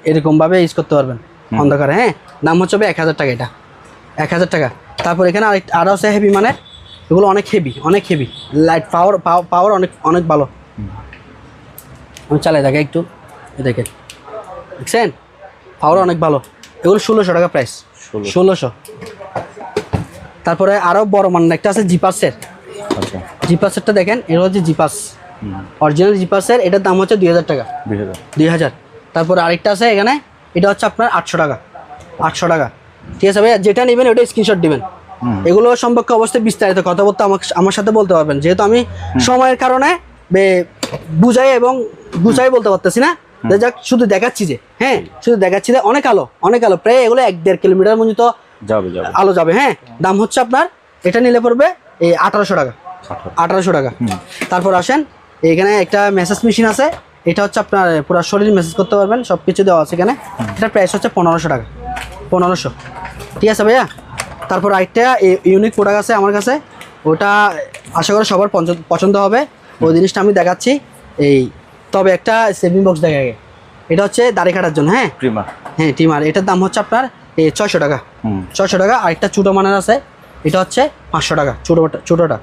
এরকমভাবে ইউজ করতে পারবেন অন্ধকারে। হ্যাঁ, দাম হচ্ছে ভাই 1000 টাকা, এটা 1000 টাকা। তারপর এখানে আরও আছে হেভি মানের, এগুলো অনেক হেভি লাইট, পাওয়ার অনেক ভালো। আমি চালাই দেখে একটু, দেখেন দেখছেন, পাওয়ার অনেক ভালো। এগুলো 1600 টাকা প্রাইস, 1600। তারপরে আরও বড় মানের একটা আছে জিপাসেরটা দেখেন, এটা হচ্ছে জিপাস, অরিজিনাল জিপাসের, এটার দাম হচ্ছে 2000 টাকা, 2000। তারপর আরেকটা আছে এখানে, এটা হচ্ছে আপনার 800 টাকা, 800 টাকা। ঠিক আছে ভাইয়া, যেটা নেবেন ওটা স্ক্রিনশট দিবেন। এগুলো সম্পর্কে অবশ্যই বিস্তারিত কথা বলতে আমার সাথে বলতে পারবেন, যেহেতু আমি সময়ের কারণে বুঝাই এবং গুছাই বলতে পারতেছি না। যাক, শুধু দেখাচ্ছি যে, হ্যাঁ শুধু দেখাচ্ছি যে অনেক আলো, প্রায় এগুলো 1-1.5 কিলোমিটার পর্যন্ত আলো যাবে। হ্যাঁ, দাম হচ্ছে আপনার, এটা নিলে পড়বে এই 1800 টাকা, 1800 টাকা। তারপর আসেন, এখানে একটা মেসেজ মেশিন আছে, এটা হচ্ছে আপনার পুরো শরীর মেসেজ করতে পারবেন, সব কিছু দেওয়া আছে এখানে। এটার প্রাইস হচ্ছে 1500 টাকা, 1500। ঠিক আছে ভাইয়া। তারপর আরেকটা ইউনিক প্রোডাক্ট আছে আমার কাছে, ওটা আশা করি সবার পছন্দ হবে। ওই জিনিসটা আমি দেখাচ্ছি। তবে একটা সেভিং বক্স দেখা গে, এটা হচ্ছে দাড়ি কাটার জন্য। হ্যাঁ ট্রিমার, এটার দাম হচ্ছে আপনার 600 টাকা, 600 টাকা। আরেকটা ছোটো মানের আছে, এটা হচ্ছে 500 টাকা, ছোটোটা।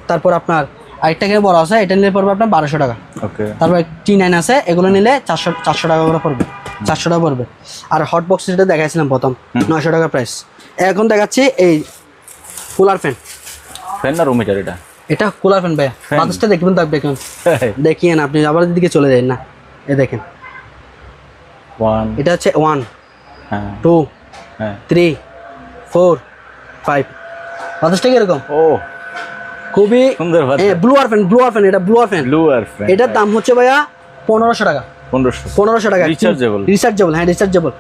তারপর আপনার আরেকটা এখানে বড় আছে, এটা নিলে পড়বে আপনার 1200 টাকা। তারপর T9 আছে, এগুলো নিলে 400 টাকা করে পড়বে, 400 টাকা পড়বে। আর হট বক্স যেটা দেখাইছিলাম প্রথম, 900 টাকা প্রাইস। এখন দেখাচ্ছি এই কুলার ফ্যান না রুম হিটার, এটা কুলার ফ্যান ভাইয়া। বাতাসটা দেখবেন, দেখুন, দেখিয়েন আপনি আবার দিকে চলে যান না। দেখেন, এটা হচ্ছে 1 2 3 4 5। বাতাসটা কিরকম? খুবই সুন্দর। ব্লুয়ার ফ্যান, এটা ব্লুয়ার ফ্যান। এটার দাম হচ্ছে ভাইয়া 1500 টাকা, 1500 টাকা। রিচার্জেবল, হ্যাঁ রিচার্জেবল।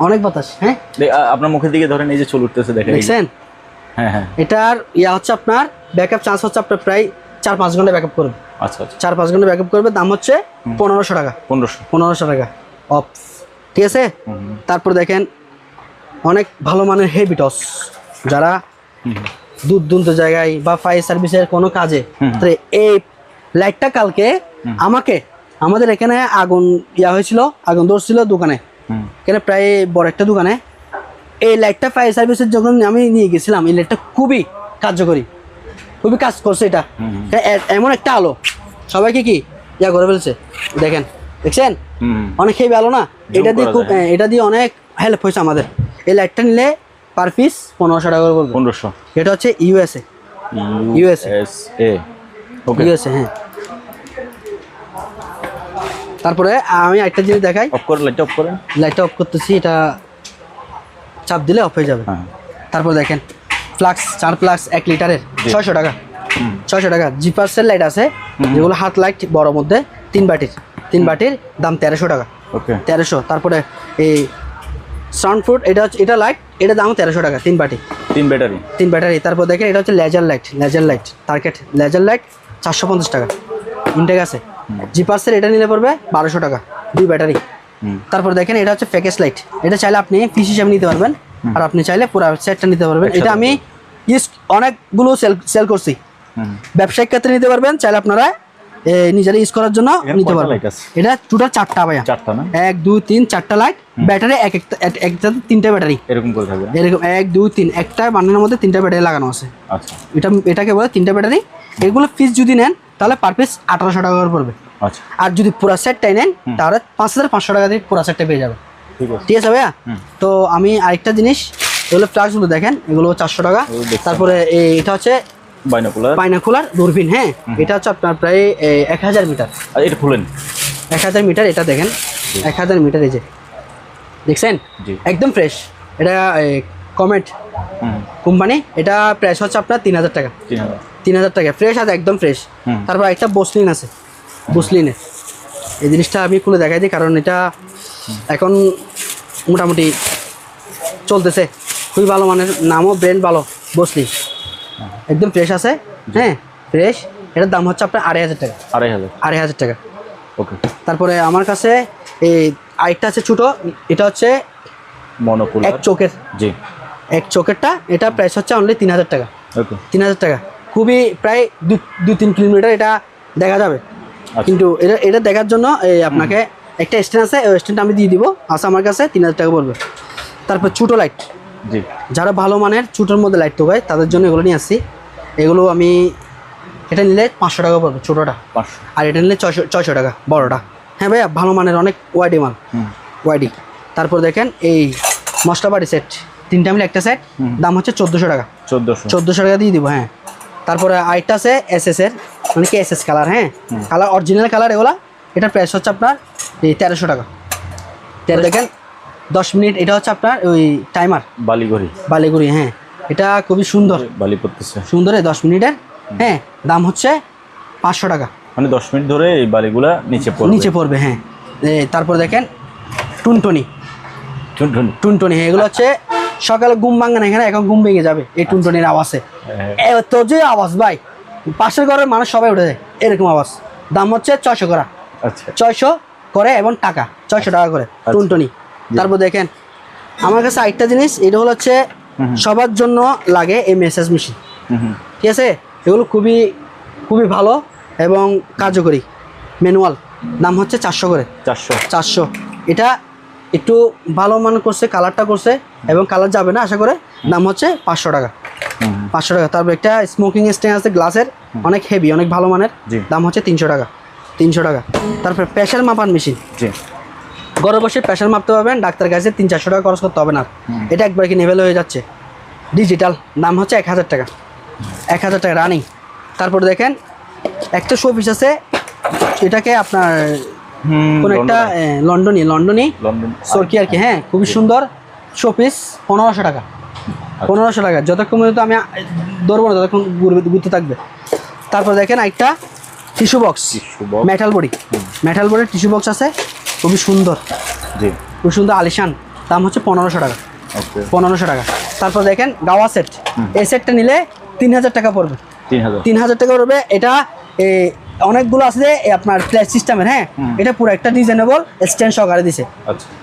অনেক বাতাস। হ্যাঁ, আপনার মুখের দিকে ধরেন, এই যে চলে উঠতেছে, দেখছেন? হ্যাঁ, এটার হচ্ছে আপনার ব্যাকআপ চান্স হচ্ছে আপনার প্রায় 4-5 ঘন্টা ব্যাকআপ করবে। আচ্ছা, 4-5 ঘন্টা ব্যাকআপ করবে। দাম হচ্ছে 1500 টাকা, 1500 টাকা অফ। ঠিক আছে। তারপর দেখেন অনেক ভালো মানের হেভি টস, যারা দূর জায়গায় বা ফায়ার সার্ভিসের কোনো কাজে, এই লাইটটা কালকে আমাদের এখানে আগুন হয়েছিল, আগুন ধরছিল দোকানে, এখানে প্রায় বড় একটা দোকানে। এই লাইটটা ফায়ার সার্ভিসের যখন আমি নিয়ে গেছিলাম, এই লাইটটা খুবই কার্যকরী, খুবই কাজ করছে। এটা এমন একটা আলো, সবাইকে কি করে ফেলছে। দেখছেন অনেক হেভি আলো না? এটা দিয়ে অনেক হেল্প হয়েছে আমাদের। এই লাইটটা নিলে পার পিস 1500 টাকা করে পড়বে। 1500। এটা হচ্ছে ইউএসএ। হ্যাঁ, তারপরে আমি একটা জিনিস দেখাই, অফ করে লাইটটা অফ করেন। লাইটটা অফ করতেছি, এটা চাপ দিলে অফ হয়ে যাবে। হ্যাঁ তারপর দেখেন ফ্লাক্স, 4 ফ্লাক্স 1 লিটারের 600 টাকা, 600 টাকা। জিপার্সের লাইট আছে যেগুলো হাত লাইট বড় মধ্যে 3 বাটির দাম 1300 টাকা। ওকে 1300। তারপরে এই সাউন্ড ফুড, এটা লাইট, এটা দাম 1300 টাকা, 3 বাটি 3 ব্যাটারি। তারপর দেখেন এটা হচ্ছে laser light target laser light 450 টাকা ইনটেক আছে। জিপার্সের এটা নিলে পড়বে 1200 টাকা, 2 ব্যাটারি। তারপর দেখেন এটা হচ্ছে প্যাকেজ লাইট, এটা চাইলে আপনি পিস হিসাবে নিতে পারবেন, আর আপনি চাইলে পুরো সেটটা নিতে পারবেন। এটা আমি অনেকগুলো সেল করছি, ব্যবসায়িক ক্ষেত্রে নিতে পারবেন, চাইলে আপনারা নিজেরা ইউজ করার জন্য নিতে পারবেন। এটা টোটাল 4টা ভাইয়া, 4টা না, 1 2 3 4টা লাইট, ব্যাটারি একটা 3টা ব্যাটারি এরকম করে থাকবে। এরকম 1 2 3 একটা বানানোর মধ্যে 3টা ব্যাটারি লাগানো আছে। আচ্ছা এটাকে বলে 3টা ব্যাটারি। এগুলো পিস যদি নেন তাহলে পার পিস 1800 টাকা করে পড়বে। আচ্ছা আর যদি পুরো সেটটাই নেন তাহলে 5500 টাকা দিয়ে পুরো সেটটা পেয়ে যাবে। ঠিক আছে ভাইয়া। তো আমি আরেকটা জিনিস, এগুলো ফ্লাক্সগুলো দেখেন, এগুলো 400 টাকা। তারপরে এটা হচ্ছে বাইনোকুলার দূরবীন। হ্যাঁ, এটা হচ্ছে আপনার প্রায় 1000 মিটার। আর এটা খুলেন, 1000 মিটার, এটা দেখেন 1000 মিটার, এই যে দেখছেন একদম ফ্রেশ। এটা কমেট কোম্পানি, এটা প্রাইস হচ্ছে আপনার 3000 টাকা। 3000 টাকা ফ্রেশ আছে, একদম ফ্রেশ। তারপর একটা বসলিন আছে, বসলিনের এই জিনিসটা আমি খুলে দেখাই দিই, কারণ এটা এখন মোটামুটি চলতেছে, খুবই ভালো মানের, নামও ব্র্যান্ড ভালো, বসলিন একদম ফ্রেশ আছে। হ্যাঁ ফ্রেশ। এটার দাম হচ্ছে আপনার 2500 টাকা। 2500 টাকা। ওকে। তারপরে আমার কাছে এই আরেকটা আছে ছোটো, এটা হচ্ছে মনোকুলার এক চোখের, এক চোখেরটা, এটা প্রাইস হচ্ছে অনলি 3000 টাকা। 3000 টাকা, খুবই প্রায় 2-3 কিলোমিটার এটা দেখা যাবে। কিন্তু এটা দেখার জন্য আপনাকে একটা স্ট্যান্ড আছে, ওই স্ট্যান্ডটা আমি দিয়ে দিব, আছে আমার কাছে, 3000 টাকা পড়বে। তারপর ছোটো লাইট, যারা ভালো মানের ছোটোর মধ্যে লাইট টোকায় তাদের জন্য এগুলো নিয়ে আসছি। এগুলো আমি এটা নিলে 500 টাকা পড়বে ছোটোটা, আর এটা নিলে 600 টাকা বড়োটা। হ্যাঁ ভাইয়া, ভালো মানের, অনেক ওয়াইডি মাল, ওয়াইডি। তারপর দেখেন এই মশলা বাড়ি সেট, 3টা মিলে একটা সেট, দাম হচ্ছে 1400 টাকা। 1400 টাকা দিয়ে দিব। হ্যাঁ। তারপরে আরেকটা আছে এসএস এর, মানে কি এসএস কালার। হ্যাঁ, কালার অরিজিনাল কালার এগুলা। এটার প্রাইস হচ্ছে আপনার এই 1300 টাকা। দেখেন 10 মিনিট, এটা হচ্ছে আপনার ওই টাইমার বালিগুড়ি। হ্যাঁ, এটা খুবই সুন্দর, বালি পড়তেছে সুন্দর, 10 মিনিটের। হ্যাঁ, দাম হচ্ছে 500 টাকা, মানে 10 মিনিট ধরে এই বালিগুলা নিচে পড়বে। হ্যাঁ। তারপর দেখেন টুনটুনি। হ্যাঁ, এগুলো হচ্ছে সকালে ঘুম ভাঙে না, এখানে এখন ঘুম ভেঙে যাবে এই টুনটুনির আওয়াজে। তো যে আওয়াজ ভাই, পাশের ঘরের মানুষ সবাই উঠে যায়, এরকম আওয়াজ। দাম হচ্ছে 600 করে। 600 করে, এবং টাকা 600 টাকা করে টুনটুনি। তারপর দেখেন আমার কাছে আরেকটা জিনিস, এটা হলো হচ্ছে সবার জন্য লাগে এই মেসেজ মেশিন। ঠিক আছে, এগুলো খুবই খুবই ভালো এবং কার্যকরী, ম্যানুয়াল। দাম হচ্ছে 400 করে। 400। এটা একটু ভালো মান করছে, কালারটা করছে, এবং কালার যাবে না আশা করে। দাম হচ্ছে 500 টাকা। 500 টাকা। তারপর একটা স্মোকিং স্ট্যান্ড আছে গ্লাসের, অনেক হেভি, অনেক ভালো মানের, দাম হচ্ছে 300 টাকা। 300 টাকা। তারপর প্রেশার মাপার মেশিন, ঘরে বসে প্রেশার মাপতে পারবেন, ডাক্তার কাছে 300-400 টাকা খরচ করতে হবে না। এটা একবার কি নেভেল হয়ে যাচ্ছে, ডিজিটাল। দাম হচ্ছে 1000 টাকা। 1000 টাকা রানিং। তারপর দেখেন একটা শোপিস আছে, এটাকে আপনার কোন একটা লন্ডনী সরকি আর কি। হ্যাঁ, খুবই সুন্দর শোপিস, 1500 টাকা। 1500 টাকা। যতক্ষণ পর্যন্ত আমি ধরবো না ততক্ষণ ঘুরতে থাকবে। তারপর দেখেন একটা টিস্যু বক্স, মেটাল বডির টিস্যু বক্স আছে, খুবই সুন্দর, খুব সুন্দর আলিশান। দাম হচ্ছে 1500 টাকা। 1500 টাকা। তারপর দেখেন গাওয়া সেট, এই সেটটা নিলে 3000 টাকা পড়বে। 3000 টাকা পড়বে। এটা অনেকগুলো আছে আপনার প্লেট সিস্টেমের। হ্যাঁ, এটা পুরো একটা ডিজাইনেবল স্ট্যান্ড সহকারে দিছে।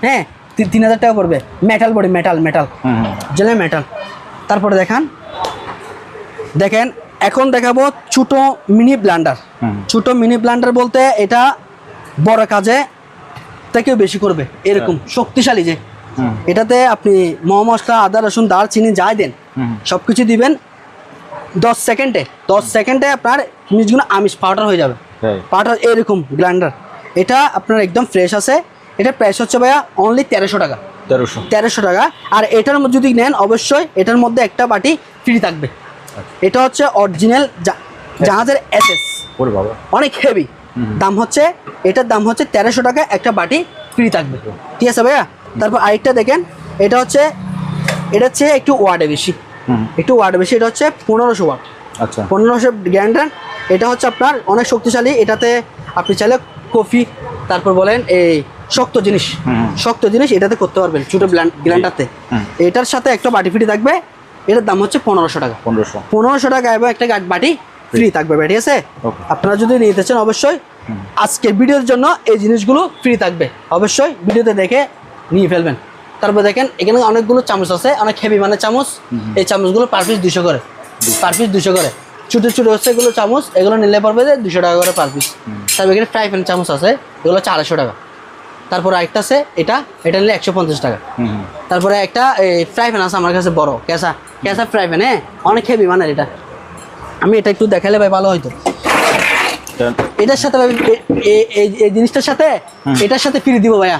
হ্যাঁ, 3000 টাকা পড়বে। মেটাল বডি, মেটাল জেলে মেটাল। তারপরে দেখেন এখন দেখাবো ছোট মিনি ব্লেন্ডার। ছোট মিনি ব্লেন্ডার বলতে এটা বড় কাজে থেকেও বেশি করবে, এরকম শক্তিশালী। যে এটাতে আপনি মশলা, আদা, রসুন, দারচিনি যাই দেন সবকিছু দিবেন, 10 সেকেন্ডে আপনার জিনিসগুলো আমিষ পাউডার হয়ে যাবে। পাউডার এরকম ব্লেন্ডার। এটা আপনার একদম ফ্রেশ আছে। এটা প্রাইস হচ্ছে ভাইয়া অনলি 1300 টাকা। 1300 টাকা। আর এটার মধ্যে যদি নেন অবশ্যই এটার মধ্যে একটা বাটি ফ্রি থাকবে। এটা হচ্ছে অরিজিনাল জাহাজের এসএস, অনেক হেভি, দাম হচ্ছে, এটার দাম হচ্ছে 1300 টাকা, একটা বাটি ফ্রি থাকবে, ঠিক আছে ভাইয়া। তারপর আরেকটা দেখেন, এটা হচ্ছে একটু ওয়াটে বেশি, একটু ওয়াট বেশি, এটা হচ্ছে 1500 ওয়াট। আচ্ছা 1500 গ্র্যান্ডার। এটা হচ্ছে আপনার অনেক শক্তিশালী, এটাতে আপনি চাইলে কফি, তারপর বলেন এই শক্ত জিনিস এটাতে করতে পারবেন ছোটো গ্র্যান্ডারতে। এটার সাথে একটা বাটি ফ্রি থাকবে, এটার দাম হচ্ছে 1500 টাকা। 1500 টাকা এবং একটা বাটি ফ্রি থাকবে ভাই, ঠিক আছে। আপনারা যদি নিতে চান অবশ্যই আজকের ভিডিওর জন্য এই জিনিসগুলো ফ্রি থাকবে, অবশ্যই ভিডিওতে দেখে নিয়ে ফেলবেন। তারপর দেখেন এখানে অনেকগুলো চামচ আছে, অনেক হেভি মানে চামচ। এই চামচগুলো পার পিস 200 করে, ছোটো ছোটো হচ্ছে এগুলো চামচ, এগুলো নিলে পড়বে যে 200 টাকা করে পার পিস। তারপর এখানে ফ্রাই প্যান চামচ আছে, এগুলো 400 টাকা। তারপরে আরেকটা আছে, এটা নিলে 150 টাকা। তারপরে একটা ফ্রাই প্যান আছে আমার কাছে বড় ক্যাসা ফ্রাই প্যান, হ্যাঁ অনেক হেভি মানে এটা। আমি এটা একটু দেখালে ভাই ভালো হয়তো। এটার সাথে ভাই এই জিনিসটার সাথে এটার সাথে ফ্রি দিব ভাইয়া,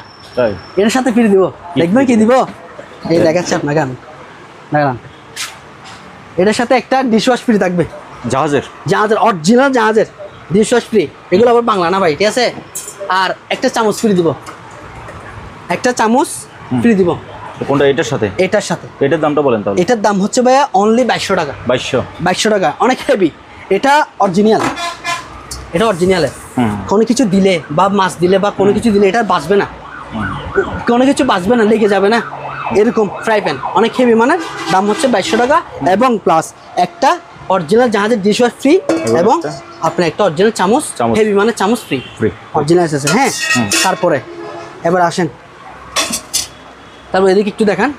এটার সাথে ফ্রি দিব। দেখবেন কি দিব, এই দেখাচ্ছি আপনাকে আমি, দেখালাম। এটার সাথে একটা ডিশওয়াশ ফ্রি থাকবে, জাহাজের অরিজিনাল জাহাজের ডিশওয়াশ ফ্রি। এগুলো আবার বাংলা না ভাই, ঠিক আছে। আর একটা চামচ ফ্রি দিব, একটা চামচ ফ্রি দিব। কোনটা? এটার সাথে এটার দামটা বলেন তাহলে। এটার দাম হচ্ছে ভাইয়া অনলি 2200 টাকা। 2200 টাকা, অনেক হেভি। এটা অরিজিনাল, এটা অরিজিনালের। কোনো কিছু দিলে বা মাছ দিলে বা কোনো কিছু দিলে এটা বাঁচবে না, কোনো কিছু বাঁচবে না, লেগে যাবে না, এরকম ফ্রাই প্যান অনেক হেভি মানে। দাম হচ্ছে 2200 টাকা এবং প্লাস একটা অরিজিনাল জাহাজের ডিশওয়াশ ফ্রি এবং আপনার একটা অরিজিনাল চামচ হেভি মানে চামচ ফ্রি অরিজিনাল আছে, হ্যাঁ। তারপরে এবার আসেন, তারপর এদিকে একটু দেখান,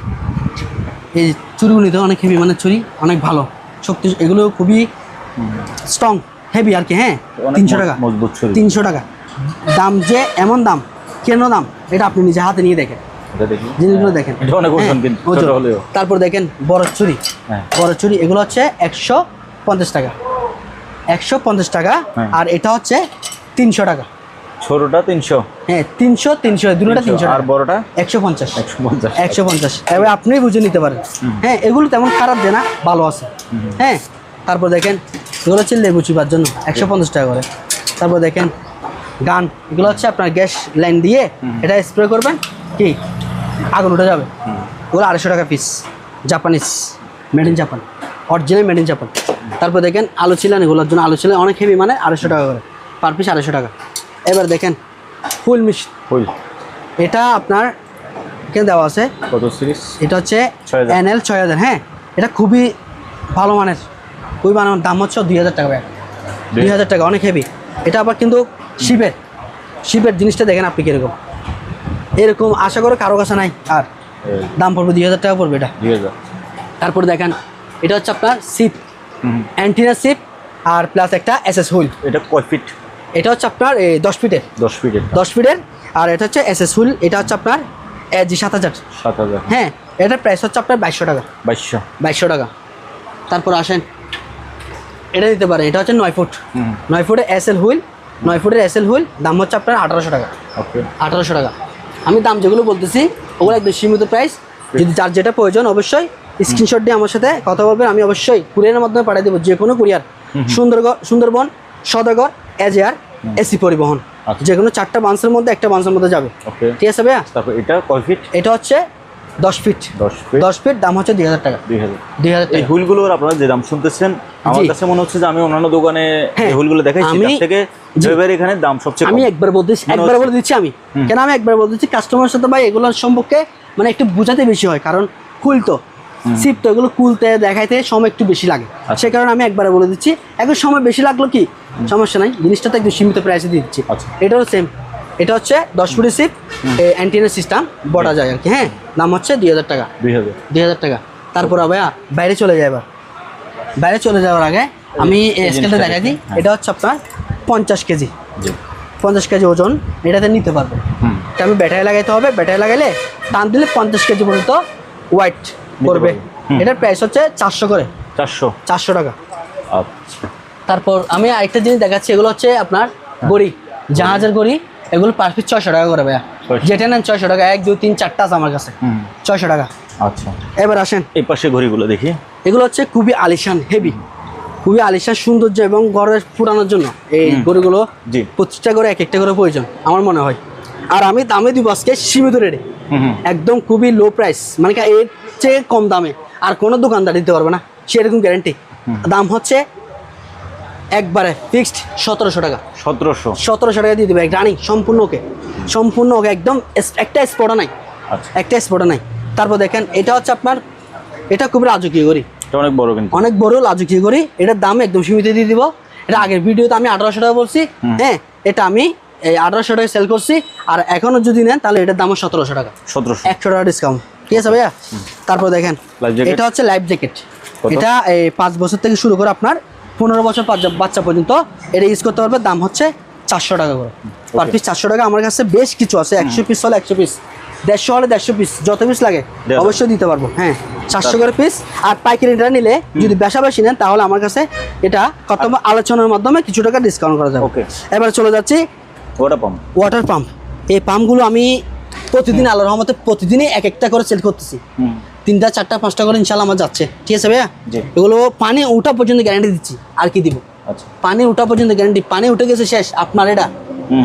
এই চুরিগুলিতে অনেক হেভি মানে ছুরি, অনেক ভালো শক্তি, এগুলো খুবই স্ট্রং হেভি আর কি, হ্যাঁ। 300 টাকা, মজবুত ছুরি। 300 টাকা দাম, যে এমন দাম কেন দাম, এটা আপনি নিজে হাতে নিয়ে দেখেন, জিনিসগুলো দেখেন। তারপর দেখেন বড় ছুরি, এগুলো হচ্ছে 150 টাকা, 150 টাকা। আর এটা হচ্ছে 300 টাকা, ছোটটা 300, হ্যাঁ 300 দুটোটা 300, আর বড়টা 150। এবার আপনি বুঝে নিতে পারেন, হ্যাঁ। এগুলো তেমন খারাপ দেয় না, ভালো আছে, হ্যাঁ। তারপর দেখেন এগুলো হচ্ছে লেবু চিপার জন্য 150 টাকা করে। তারপর দেখেন গান, এগুলো হচ্ছে আপনার গ্যাস লাইন দিয়ে এটা স্প্রে করবেন, কি আগুন উঠে যাবে। এগুলো 250 টাকা piece, Japanese, made in Japan, original made in Japan. তারপর দেখেন আলু ছিলেন, এগুলোর জন্য আলু ছিলেন অনেক হেভি মানে 250 টাকা করে পার পিস, 250 টাকা। এবার দেখেন ফুল ফুল, এটা আপনার এখানে দেওয়া আছে কত সিরিজ, এটা হচ্ছে NL 6000, হ্যাঁ। এটা খুবই ভালো মানের, খুবই ভালো, দাম হচ্ছে 2000 টাকা ভাই, 2000 টাকা, অনেক হেভি। এটা আবার কিন্তু শিপের জিনিসটা দেখেন আপনি কীরকম, এরকম আশা করে কারো কাছে নাই। আর দাম পড়বে 2000 টাকা পড়বে এটা। তারপর দেখেন এটা হচ্ছে আপনার সিপ, অ্যান্টিনা সিপ আর প্লাস একটা SS হুইল। এটা কয় ফিট? এটা হচ্ছে আপনার 10 ফিটের। আর এটা হচ্ছে SS হুইল, এটা হচ্ছে আপনার AG 7000, হ্যাঁ। এটার প্রাইস হচ্ছে আপনার 2200 টাকা, 2200 টাকা। তারপর আসেন এটা দিতে পারে, এটা হচ্ছে 9 ফুট, 9 ফুটের SL হুইল, 9 ফুটের SL হুইল, দাম হচ্ছে আপনার 1800 টাকা, 1800 টাকা। আমি দাম যেগুলো বলতেছি ওগুলো একদম সীমিত প্রাইস। যদি যার যেটা প্রয়োজন অবশ্যই স্ক্রিনশট দিয়ে আমার সাথে কথা বলবেন, আমি অবশ্যই কুরিয়ারের মাধ্যমে পাঠিয়ে দেবো, যে কোনো কুরিয়ার, সুন্দরবন, সদাগর, এজেআর, এসি পরিবহন, যে কোনো 4টা বান্সের মধ্যে একটা বান্সের মধ্যে যাবে, ঠিক আছে ভাইয়া। তারপর এটা কয় ফিট? এটা হচ্ছে 10 ফিট, দাম হচ্ছে 2000 টাকা। 2000 টাকা। এই হুইলগুলোর আপনারা যে দাম শুনতেছেন, আমার কাছে মনে হচ্ছে যে আমি অন্যান্য দোকানে এই হুইলগুলো দেখাইছি, তার থেকে জয়বের এখানে দাম সবচেয়ে কম। আমি একবার বলে দিচ্ছি আমি, কেন আমি একবার বলে দিচ্ছি, কাস্টমারের সাথে ভাই এগুলোর সম্পর্কে মানে একটু বোঝাতে বেশি হয়, কারণ হুইল তো সিপ তো, এগুলো খুলতে দেখাইতে সময় একটু বেশি লাগে, সে কারণে আমি একবারে বলে দিচ্ছি। এখন সময় বেশি লাগলো কি সমস্যা নাই, জিনিসটা তো একটু সীমিত প্রাইসে দিয়ে দিচ্ছি। এটাও সেম, এটা হচ্ছে 10 ফুটের সিপ, অ্যান্টিনা সিস্টেম বড়া যায় আর কি, হ্যাঁ। দাম হচ্ছে 2000 টাকা, 2000 টাকা। তারপর ভাইয়া বাইরে চলে যাওয়ার আগে আমি স্কেলটা দেখাই দিই। এটা হচ্ছে আপনার 50 কেজি, 50 কেজি ওজন এটাতে নিতে পারবে। এটা আমি ব্যাটারি লাগাইতে হবে, ব্যাটারি লাগাইলে টান দিলে 50 কেজি পর্যন্ত ওয়েট করবে। এটার প্রাইস হচ্ছে 400 করে, 400 টাকা। তারপর আমি আরেকটা জিনিস দেখাচ্ছি, এগুলো হচ্ছে আপনার গড়ি, জাহাজের গড়ি, এগুলো পার পিস 600 টাকা করে ভাইয়া, যেটা নেন 600 টাকা, 1 2 3 4টা আছে আমার কাছে, 600 টাকা। আচ্ছা, এবার আসেন এই পাশে ঘড়িগুলো দেখি, এগুলো হচ্ছে খুবই আলিশান হেভি, খুবই আলিশান সৌন্দর্য এবং ঘরে ফুটানোর জন্য এই গরুগুলো জি। প্রতিটা করে এক একটা করে প্রয়োজন আমার মনে হয়। আর আমি দামে দিব আজকে সীমিত রেটে, একদম খুবই লো প্রাইস, মানে কি এর চেয়ে কম দামে আর কোনো দোকানদার দিতে পারবে না, সেরকম গ্যারান্টি। দাম হচ্ছে একবারে ফিক্সড 1700 টাকা। 1700 টাকা দিয়ে দেবে রানিং সম্পূর্ণ ওকে একদম, একটা স্পটও নাই, আচ্ছা। একটা স্পটও নাই। তারপর দেখেন এটা হচ্ছে আপনার, এটা খুব রাজকীয় গড়ি, অনেক বড়, কিন্তু অনেক বড় রাজকীয় গড়ি। এটার দাম একদম সীমিত দিয়ে দিব। এটা আগের ভিডিওতে আমি 1800 টাকা বলছি, হ্যাঁ এটা আমি এই 1800 টাকা সেল করছি। আর এখনো যদি নেন তাহলে এটার দাম 1700 টাকা, 100 টাকা ডিসকাউন্ট, ঠিক আছে ভাইয়া। তারপর দেখেন এটা হচ্ছে লাইফ জ্যাকেট। এটা এই 5 বছর থেকে শুরু করে আপনার 15 বছর বাচ্চা পর্যন্ত এটা ইউজ করতে পারবে। দাম হচ্ছে 400 টাকা করে পার পিস, 400 টাকা। আমার কাছে বেশ কিছু আছে, 100 পিস হলে 100 পিস, 150 হলে 150 পিস, যত পিস লাগে অবশ্যই দিতে পারবো। হ্যাঁ 400 করে পিস। আর পাইকারিটা নিলে যদি বেশি নেন তাহলে আমার কাছে এটা কত আলোচনার মাধ্যমে কিছু টাকা ডিসকাউন্ট করা যাবে। এবার চলে যাচ্ছি ওয়াটার পাম্প। এই পাম্পগুলো আমি প্রতিদিন আল্লাহর রহমতে প্রতিদিনই এক একটা করে সেল করতেছি, 3টা 4টা 5টা করে ইনশাল্লাহ আমার যাচ্ছে, ঠিক আছে ভাইয়া। এগুলো পানি ওঠা পর্যন্ত গ্যারান্টি দিচ্ছি, আর কি দিব, পানি ওঠা পর্যন্ত গ্যারান্টি। পানি উঠে গেছে শেষ আপনার, এটা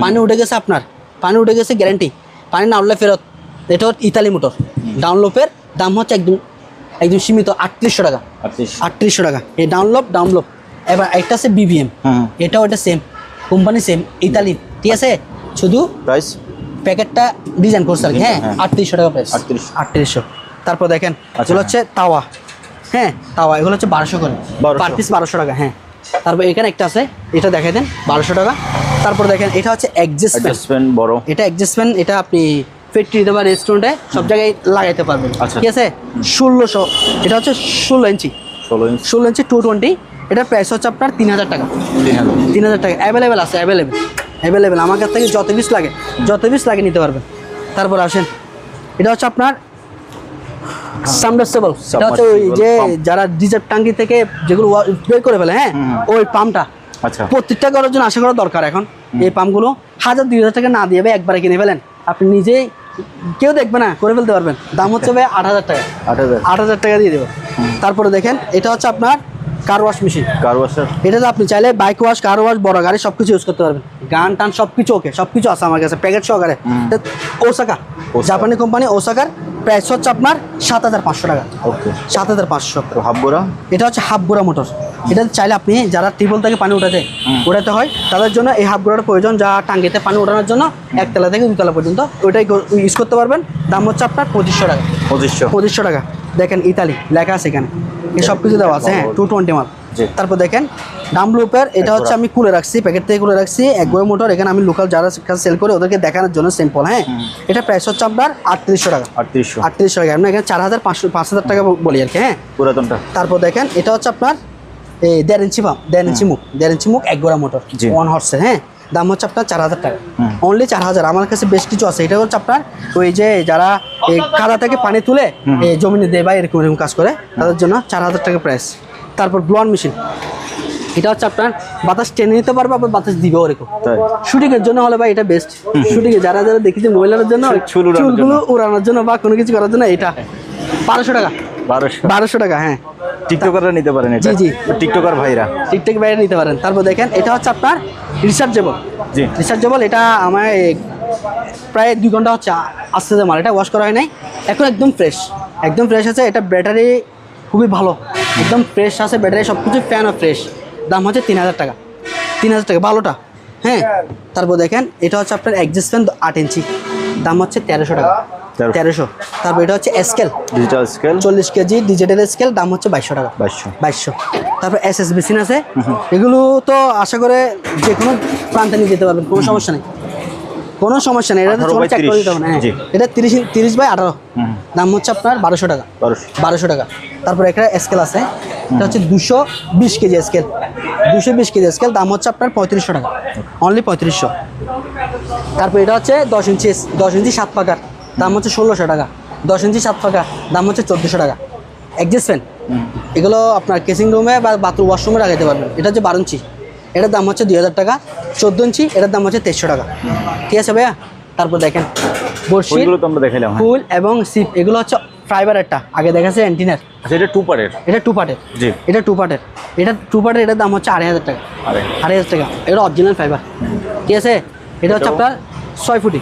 পানি উঠে গেছে আপনার, পানি উঠে গেছে গ্যারান্টি, পানি না উঠলে ফেরত। এটা ইতালি মোটর ডাউনলোপের, দাম হচ্ছে একদম সীমিত 3800 টাকা, 3800 টাকা এই ডাউনলোপ। এবার একটা আছে বিবিএম, এটাও এটা সেম কোম্পানি, সেম ইতালি, ঠিক আছে। শুধু প্রাইস প্যাকেটটা ডিজাইন করছে আর কি, হ্যাঁ 3800 টাকা প্রাইস, 3800। তারপর দেখেন এগুলো হচ্ছে তাওয়া, হ্যাঁ তাওয়া, এগুলো হচ্ছে 1200 করে পার পিস, 1200 টাকা, হ্যাঁ। তারপর এখানে একটা আছে, এটা দেখাই দেন 1200 টাকা। তারপর দেখেন এটা হচ্ছে অ্যাডজাস্টমেন্ট বড়, এটা অ্যাডজাস্টমেন্ট, এটা আপনি ফ্যাক্টরিতে বা রেস্টুরেন্টে সব জায়গায় লাগাইতে পারবেন, ঠিক আছে। 1600, এটা হচ্ছে 16 ইঞ্চি 220, এটার প্রাইস হচ্ছে আপনার 3000 টাকা, 3000 টাকা। অ্যাভেলেবেল আছে, অ্যাভেলেবেল আমার কাছ থেকে যত পিস লাগে নিতে পারবেন। তারপর আসেন এটা হচ্ছে আপনার সাবমার্সিবল, এটা হচ্ছে ওই যে যারা ডিজেল ট্যাঙ্কি থেকে যেগুলো বের করে ফেলে, হ্যাঁ ওই পাম্পটা, প্রত্যেকটা করার জন্য আশা করা দরকার। এখন এই পাম্পগুলো 1000-2000 টাকা না দিয়ে একবারে কিনে ফেলেন, আপনি নিজেই কেউ দেখবে না, করে ফেলতে পারবেন। দাম হচ্ছে ভাই 8000 টাকা, 8000 টাকা দিয়ে দেবো। তারপরে দেখেন এটা হচ্ছে আপনার কার ওয়াশ মেশিন, এটাতে আপনি চাইলে বাইক ওয়াশ, কার ওয়াশ, বড় গাড়ি সবকিছু ইউজ করতে পারবেন, গান টান সবকিছু ওকে, সবকিছু আছে আমার কাছে প্যাকেট সহকারে। ওসাকা, জাপানি কোম্পানি ওসাকার, প্রাইস হচ্ছে আপনার 7500 টাকা, 7500। হাফবোরা, এটা হচ্ছে হাফবোরা মোটর। এটা চাইলে আপনি যারা টিউবওয়েল থেকে পানি উঠাতে হয় তাদের জন্য এই হাফবোরার প্রয়োজন, যা টাঙ্গিতে পানি ওঠানোর জন্য 1 তলা থেকে 2 তলা পর্যন্ত ওইটাই ইউজ করতে পারবেন। দাম হচ্ছে আপনার 2500 টাকা, 2500 টাকা। দেখেন ইতালি লেখা আছে এখানে, এই সব কিছু দেওয়া আছে, হ্যাঁ 220 মাল। তারপর দেখেন ডামলুপের, এটা হচ্ছে আমি খুলে রাখছি, প্যাকেট থেকে খুলে রাখছি, একবারে মোটর। এখানে আমি লোকাল যারা সেল করে ওদেরকে দেখানোর জন্য সিম্পল, হ্যাঁ। এটা প্রাইস হচ্ছে আপনার 3800 টাকা, 3800 টাকা। আমরা এখানে 4500 টাকা বলি আর কি, হ্যাঁ পুরাতনটা। তারপর দেখেন এটা হচ্ছে আপনার এই 1.5 ইঞ্চি পাম্প, 1.5 ইঞ্চি মুখ একগোড়া মোটর, 1 হর্সের, হ্যাঁ। দাম হচ্ছে আপনার 4000 টাকা, অনলি 4000। আমার কাছে বেশ কিছু আছে। এটা হচ্ছে আপনার ওই যে যারা এই কাদা থেকে পানি তুলে জমিনে দেয় বা এরকম কাজ করে, তাদের জন্য 4000 টাকা প্রাইস। তারপর ব্লোয়ার মেশিন, এটা হচ্ছে আপনার বাতাস টেনে নিতে পারবে, আবার বাতাস দিবে ওরকম। শুটিংয়ের জন্য হলে ভাই এটা বেস্ট, শুটিংয়ে যারা দেখেছি মহিলাদের জন্য চুলগুলো উড়ানোর জন্য বা কোনো কিছু করার জন্য এটা 1200 টাকা, 1200 টাকা, হ্যাঁ। টিকটকাররা নিতে পারেন, জি জি, টিকটক ভাইরা নিতে পারেন। তারপর দেখেন এটা হচ্ছে আপনার রিচার্জেবল, এটা আমার প্রায় 2 ঘন্টা হচ্ছে আসতে মাল, এটা ওয়াশ করা হয় নাই, এখন একদম ফ্রেশ আছে। এটা ব্যাটারি খুবই ভালো, একদম ফ্রেশ আছে ব্যাটারি, সব কিছু ফ্যান অফ ফ্রেশ। দাম হচ্ছে 3000 টাকা, 3000 টাকা ভালোটা, হ্যাঁ। তারপর দেখেন এটা হচ্ছে আপনার অ্যাডজাস্টমেন্ট 8 ইঞ্চি, দাম হচ্ছে 1300 টাকা, 1300। তারপর এটা হচ্ছে scale, digital scale 40 KG digital scale, দাম হচ্ছে 2200 টাকা, 2200। তারপর এসএস মেশিন আছে, এগুলো তো আশা করে যে কোনো প্রান্তে নিয়ে যেতে পারবেন, কোনো সমস্যা নেই, এটা তো চেক করে দিতে হবে না, হ্যাঁ। এটা 30/18, দাম হচ্ছে আপনার 1200 টাকা, 1200 টাকা। তারপর একটা স্কেল আছে, এটা হচ্ছে 220 কেজি স্কেল, 220 কেজি স্কেল, দাম হচ্ছে আপনার 3500 টাকা, অনলি 3500। তারপর এটা হচ্ছে 10 ইঞ্চি 7 পাকার, দাম হচ্ছে 1600 টাকা, 10 ইঞ্চি 7 পাকা, দাম হচ্ছে 1400 টাকা। অ্যাডজাস্টমেন্ট এগুলো আপনার কেসিং রুমে বা বাথরুম ওয়াশরুমে লাগাইতে পারবেন। এটা হচ্ছে 12 ইঞ্চি, এটার দাম হচ্ছে 2000 টাকা, 14 ইঞ্চি এটার দাম হচ্ছে 2300 টাকা, ঠিক আছে ভাইয়া। তারপর দেখেন বড়শি, ফুল এবং সিপ, এগুলো হচ্ছে ফাইবারেরটা আগে দেখাচ্ছে অ্যান্টিনার। আচ্ছা এটা 2 পার্টের। এটা 2 পার্টের। জি। এটা 2 পার্টের। এটা 2 পার্টের, এটার দাম হচ্ছে 2500 টাকা। 2500 টাকা। এটা অরিজিনাল ফাইবার, ঠিক আছে। এটা হচ্ছে আপনার 6 ফুটি,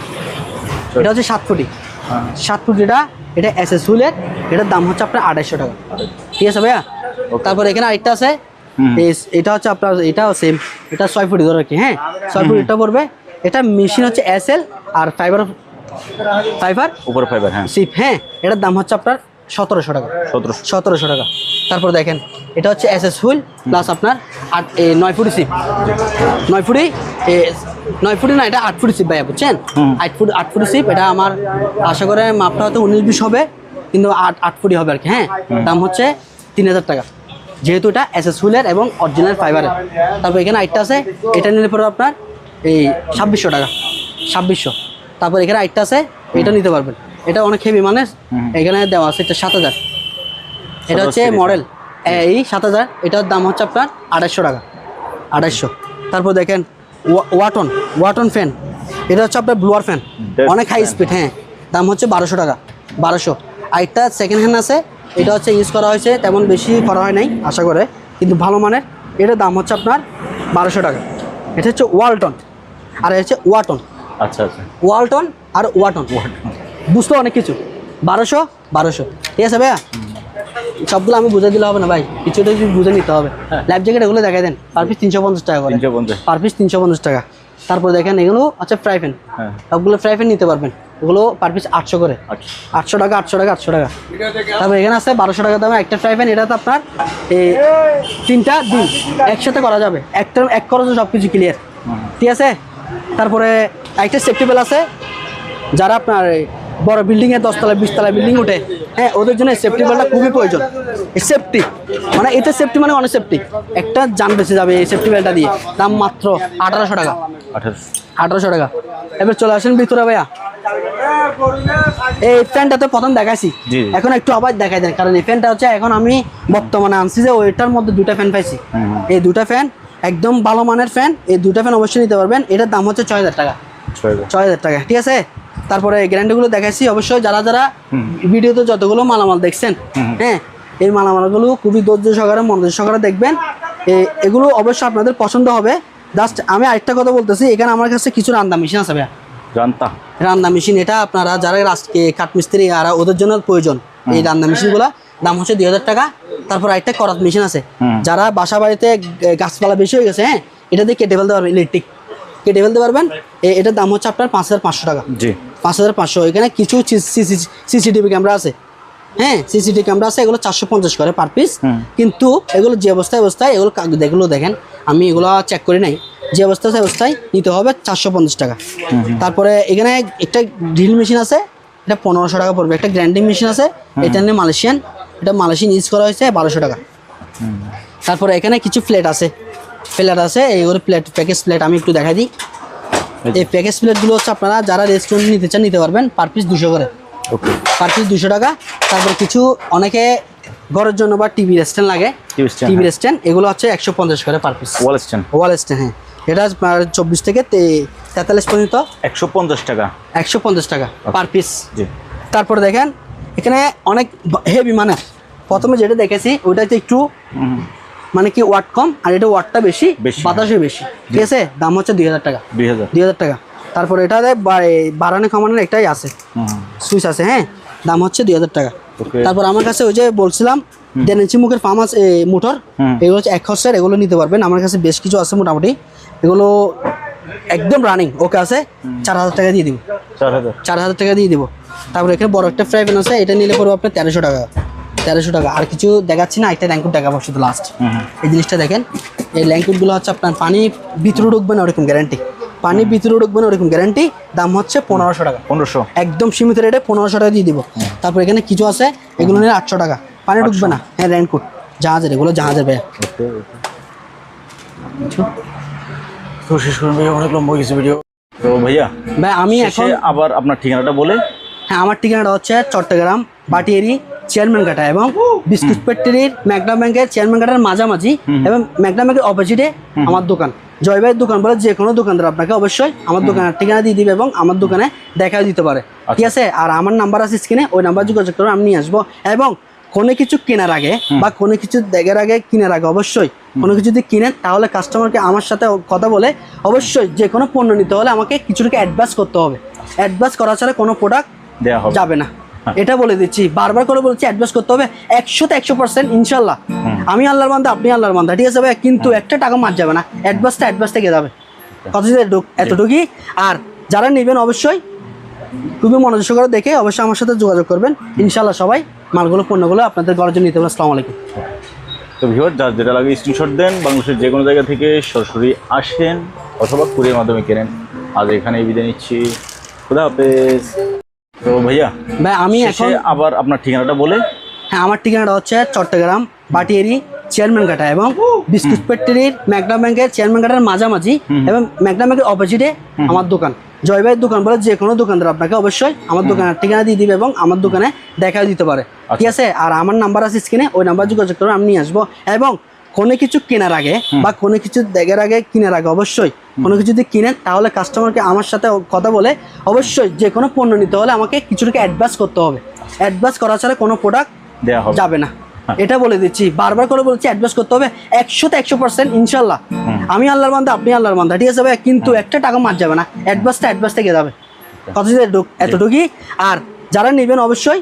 এটা হচ্ছে 7 ফুটি। 7 ফুটিটা এটা এসএস হুইলের, এটার দাম হচ্ছে আপনার 2800 টাকা, ঠিক আছে ভাইয়া। তারপর এখানে আরেকটা আছে, এটা হচ্ছে আপনার, এটাও সেম, এটা 6 ফুটি ধরে কি, হ্যাঁ 6 ফুট এটা পড়বে। এটা মেশিন হচ্ছে এসএল আর ফাইবার উপর ফাইবার, হ্যাঁ সিপ, হ্যাঁ এটার দাম হচ্ছে আপনার 1700 টাকা। 1700 টাকা। তারপর দেখেন এটা হচ্ছে এসএস হুইল প্লাস আপনার 9 ফুটি সিপ, 9 ফুটি না, এটা 8 ফুটি সিপ ভাইয়া, বুঝছেন। 8 ফুটি সিপ। এটা আমার আশা করে মাপটা হয়তো 19-20 হবে, কিন্তু 8 ফুটি হবে আর কি, হ্যাঁ। দাম হচ্ছে 3000 টাকা, যেহেতু এটা এসএস হুইলের এবং অরিজিনাল ফাইবারের। তারপর এখানে আরেকটা আছে, এটা নিলে পরে আপনার এই 2600 টাকা, 2600। তারপর এখানে আরেকটা আছে, এটা নিতে পারবেন, এটা অনেক হেভি, মানে এখানে দেওয়া আছে এটা 7000। এটা হচ্ছে মডেল এই 7000, এটার দাম হচ্ছে আপনার 2800 টাকা, 2800। তারপর দেখেন ওয়াটন ফ্যান, এটা হচ্ছে আপনার ব্লোয়ার ফ্যান, অনেক হাই স্পিড, হ্যাঁ দাম হচ্ছে 1200 টাকা, 1200। আরেকটা সেকেন্ড হ্যান্ড আছে, এটা হচ্ছে ইউজ করা হয়েছে, তেমন বেশি করা হয় নাই আশা করে, কিন্তু ভালো মানের। এটার দাম হচ্ছে আপনার 1200 টাকা। এটা হচ্ছে ওয়ালটন, আর এটা হচ্ছে ওয়াটন। আচ্ছা আচ্ছা, ওয়ালটন আর ওয়াটন, বুঝতে অনেক কিছু। 1200, ঠিক আছে ভাইয়া। সবগুলো আমি বুঝে দিলে হবে না ভাই, কিছুটা কিছু বুঝে নিতে হবে। লাইফ জ্যাকেট এগুলো দেখাই দেন, পার পিস 350 টাকা করে, পার পিস 350 টাকা। তারপর দেখেন এগুলো আচ্ছা ফ্রাই প্যান, সবগুলো ফ্রাই প্যান নিতে পারবেন, ওগুলো পার পিস 800 করে, 800 টাকা, 800 টাকা, 800 টাকা। তারপর এখানে আছে 1200 টাকা দামে একটা ফ্রাই প্যান, এটা তো আপনার এই 3টা দিন একসাথে করা যাবে, এক খরচে সব কিছু ক্লিয়ার, ঠিক আছে। তারপরে একটা সেফটি বেল আছে, যারা আপনার বড় বিল্ডিংয়ে 10 তলা 20 তলা বিল্ডিং উঠে, হ্যাঁ ওদের জন্য সেফটি বেলটা খুবই প্রয়োজন। সেফটি মানে এটা সেফটি মানে অনেক সেফটি, একটা যান বেঁচে যাবে এই সেফটি বেলটা দিয়ে। দাম মাত্র 1800 টাকা, 1800 টাকা। এবার চলে আসেন ভিতরে ভাইয়া। এই ফ্যানটা তো প্রথম দেখাইছি, এখন একটু আবার দেখাই দেন, কারণ এই ফ্যানটা হচ্ছে এখন আমি বর্তমানে আনছি যে ওইটার মধ্যে 2টা ফ্যান পাইছি। এই 2টা ফ্যান একদম ভালো মানের ফ্যান, এই 2টা ফ্যান অবশ্যই নিতে পারবেন। এটার দাম হচ্ছে 6000 টাকা, 6000 টাকা, ঠিক আছে। তারপরে গ্যারান্টিগুলো দেখাইছি, অবশ্যই যারা ভিডিওতে যতগুলো মালামাল দেখছেন, হ্যাঁ এই মালামালগুলো খুবই ধৈর্য সহকারে মনোযোগ সহকারে দেখবেন, এগুলো অবশ্যই আপনাদের পছন্দ হবে। জাস্ট আমি আরেকটা কথা বলতেছি, এখানে আমার কাছে কিছু রান্না মেশিন আছে ভাইয়া, রান্না মেশিন। এটা আপনারা যারা কাঠমিস্ত্রি আর ওদের জন্য প্রয়োজন, এই রান্না মেশিনগুলো দাম হচ্ছে 2000 টাকা। তারপর আরেকটা করাত মেশিন আছে, যারা বাসা বাড়িতে গাছপালা বেশি হয়ে গেছে, হ্যাঁ এটা দিয়ে কেটে ফেলতে পারবেন, ইলেকট্রিক কেটে ফেলতে পারবেন। এটার দাম হচ্ছে আপনার 5500 টাকা, 5500। এখানে কিছু সিসিটিভি ক্যামেরা আছে, হ্যাঁ সিসিটিভি ক্যামেরা আছে, এগুলো 450 করে পার পিস। কিন্তু এগুলো যে অবস্থায় এগুলো দেখেন, আমি এগুলো চেক করি নাই, যে অবস্থায় নিতে হবে 450 টাকা। তারপরে এখানে একটা ড্রিল মেশিন আছে, এটা 1500 টাকা পড়বে। একটা গ্রাইন্ডিং মেশিন আছে, এটা নিয়ে মালয়েশিয়ান, এটা মালয়েশিয়ান ইউজ করা হয়েছে, 1200 টাকা। তারপরে এখানে কিছু প্লেট আছে, এইগুলো প্যাকেজ প্লেট আমি একটু দেখাই দিই। এই প্যাকেজ প্লেটগুলো হচ্ছে আপনারা যারা রেস্টুরেন্ট নিতে চান নিতে পারবেন, পার পিস 200 করে, পার পিস 200 টাকা। তারপর কিছু অনেকে ঘরের জন্য বা টিভি স্ট্যান্ড লাগে, টিভি স্ট্যান্ড, এগুলো হচ্ছে 150 করে পার পিস। ওয়াল স্ট্যান্ড, হ্যাঁ এটা 24 থেকে 43 পর্যন্ত 150 টাকা পার পিস। তারপর দেখেন এখানে অনেক হেভি, মানে প্রথমে যেটা দেখেছি ওইটাতে একটু মানে কি ওয়াট কম, আর এটা ওয়াটটা বেশি, বাতাসে বেশি, ঠিক আছে। দাম হচ্ছে 2000 টাকা, 2000 টাকা। তারপর এটাতে বাড়ানো কমানোর একটাই আছে, সুইচ আছে, হ্যাঁ দাম হচ্ছে 2000 টাকা। তারপর আমার কাছে ওই যে বলছিলাম 1.5 ইঞ্চি মুখের ফার্মাস মোটর, এগুলো হচ্ছে 1 হর্সের, এগুলো নিতে পারবেন। আমার কাছে বেশ কিছু আছে মোটামুটি, এগুলো একদম রানিং ওকে আছে, 4000 টাকা দিয়ে দিব, 4000 টাকা দিয়ে দিব। তারপর এখানে বড় একটা ফ্রাই প্যান আছে, এটা নিলে পড়বে আপনার 1300 টাকা, 1300 টাকা। আর কিছু দেখাচ্ছি না, একটা ল্যাঙ্কুট দেখাবো শুধু লাস্ট। এই জিনিসটা দেখেন, এই ল্যাঙ্কুটগুলো হচ্ছে আপনার পানি ভিতরে ঢুকবে না ওরকম গ্যারান্টি, পানি ভিতরে ঢুকবে না ওরকম গ্যারান্টি। দাম হচ্ছে 1500 টাকা, 1500 একদম সীমিত রেটে 1500 টাকা দিয়ে দিব। তারপর এখানে কিছু আছে, এগুলো নিলে 800 টাকা, পানি ঢুকবে না, হ্যাঁ ল্যাঙ্কুট জাহাজের, এগুলো জাহাজের ভাইয়া। তো শেষ করুন ভাইয়া, অনেক লম্বা কিছু ভিডিও। তো ভাই আমি এখন আবার আপনার ঠিকানাটা বলে। হ্যাঁ আমার ঠিকানাটা হচ্ছে চট্টগ্রাম বাটিয়ারি চেয়ারম্যান কাটা এবং বিস্কুট ফ্যাক্টরির ম্যাগনা ব্যাংকের চেয়ারম্যান কাটার মাঝামাঝি এবং ম্যাগনা ব্যাংকের অপোজিটে আমার দোকান। জয় ভাইয়ের দোকান বলে যে কোনো দোকানদার আপনাকে অবশ্যই আমার দোকানের ঠিকানা দিয়ে দিবে এবং আমার দোকানে দেখা দিতে পারে, ঠিক আছে। আর আমার নাম্বার আছে স্ক্রিনে, ওই নাম্বার যোগাযোগ করে আমি নিয়ে আসবো। এবং কোনো কিছু কেনার আগে বা কোনো কিছু দেখার আগে কেনার আগে অবশ্যই কোনো কিছু যদি কিনেন তাহলে কাস্টমারকে আমার সাথে কথা বলে অবশ্যই যে কোনো পণ্য নিতে হলে আমাকে কিছু টাকা অ্যাডভান্স করতে হবে। অ্যাডভান্স করা ছাড়া কোনো প্রোডাক্ট দেওয়া যাবে না, এটা বলে দিচ্ছি, বারবার করে বলছি অ্যাডভান্স করতে হবে 100% ইনশাল্লাহ। আমি আল্লাহর বান্দা, আপনি আল্লাহর বান্দা, ঠিক আছে ভাই, কিন্তু একটা টাকা মার যাবে না, অ্যাডভান্স থেকে যাবে। কথা এতটুকুই। আর যারা নেবেন অবশ্যই খুবই মনোযোগ করে দেখে অবশ্যই আমার সাথে যোগাযোগ করবেন, ইনশাল্লাহ সবাই মালগুলো পণ্যগুলো আপনাদের ঘরের জন্য নিতে পারবেন। আসসালামু আলাইকুম। তো ভিউয়ার, যার যেটা লাগে স্ক্রিনশট দেন, বাংলাদেশের যে কোনো জায়গা থেকে সরাসরি আসেন অথবা কুরিয়ার মাধ্যমে কেনেন। আজ এখানে বিদায় নিচ্ছি, খুদা হাফেজ। তো ভাইয়া আমি এখন আবার আপনার ঠিকানাটা বলে। হ্যাঁ, আমার ঠিকানাটা হচ্ছে চট্টগ্রাম বাটিয়ারি চেয়ারম্যান কাটা এবং বিস্কুট ফ্যাক্টরির ম্যাগনা ব্যাংকের চেয়ারম্যান কাটার মাঝামাঝি এবং ম্যাগনা ব্যাংকের অপোজিটে আমার দোকান। জয় ভাইয়ের দোকান বলে যে কোনো দোকানদার আপনাকে অবশ্যই আমার দোকানের ঠিকানা দিয়ে দিবে এবং আমার দোকানে দেখা দিতে পারে, ঠিক আছে। আর আমার নাম্বার আছে স্ক্রিনে, ওই নাম্বার যোগাযোগ করে আমি নিয়ে আসবো। এবং কোনো কিছু কেনার আগে বা কোনো কিছু দেখার আগে কেনার আগে অবশ্যই কোনো কিছু যদি কিনেন তাহলে কাস্টমারকে আমার সাথে কথা বলে অবশ্যই যে কোনো পণ্য নিতে হলে আমাকে কিছু টাকা অ্যাডভান্স করতে হবে। অ্যাডভান্স করা ছাড়া কোনো প্রোডাক্ট দেওয়া যাবে না, এটা বলে দিচ্ছি, বারবার করে বলছি অ্যাডভান্স করতে হবে 100% ইনশাল্লাহ। আমি আল্লাহর বান্দা, আপনি আল্লাহর বান্দা, ঠিক আছে ভাই, কিন্তু একটা টাকা মার যাবে না, অ্যাডভান্স থেকে যাবে। কথা এতটুকুই। আর যারা নেবেন অবশ্যই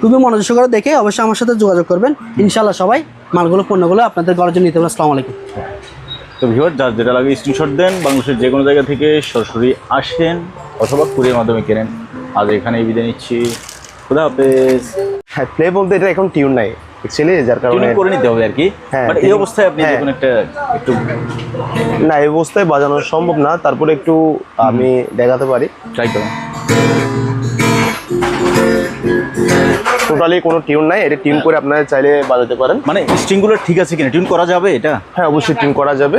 খুবই মনোযোগ করে দেখে অবশ্যই আমার সাথে যোগাযোগ করবেন, ইনশাল্লাহ সবাই মালগুলো পণ্যগুলো আপনাদের ঘরের জন্য নিতে পারবেন। আসসালামু আলাইকুম। তো ভিউয়ার, যার যেটা লাগে স্ক্রিনশট দেন, বাংলাদেশের যে কোনো জায়গা থেকে সরাসরি আসেন অথবা কুরিয়ার মাধ্যমে কেনেন। আজ এখানে বিদায় নিচ্ছি, খুদা হাফেজ। হ্যাঁ, প্লে বলতে এটা এখন টিউন নাই অ্যাকচুয়ালি, যার কারণে করে নিতে হবে আর কি। বাট এই অবস্থায় আপনি যখন একটা একটু না, এই অবস্থায় বাজানো সম্ভব না, তারপরে একটু আমি দেখাতে পারি, ট্রাই করুন। টোটালি কোনো টিউন নাই, এটা টিউন করে আপনারা চাইলে বাজাতে পারেন। মানে স্ট্রিংগুলো ঠিক আছে কিনা, টিউন করা যাবে এটা? হ্যাঁ, অবশ্যই টিউন করা যাবে।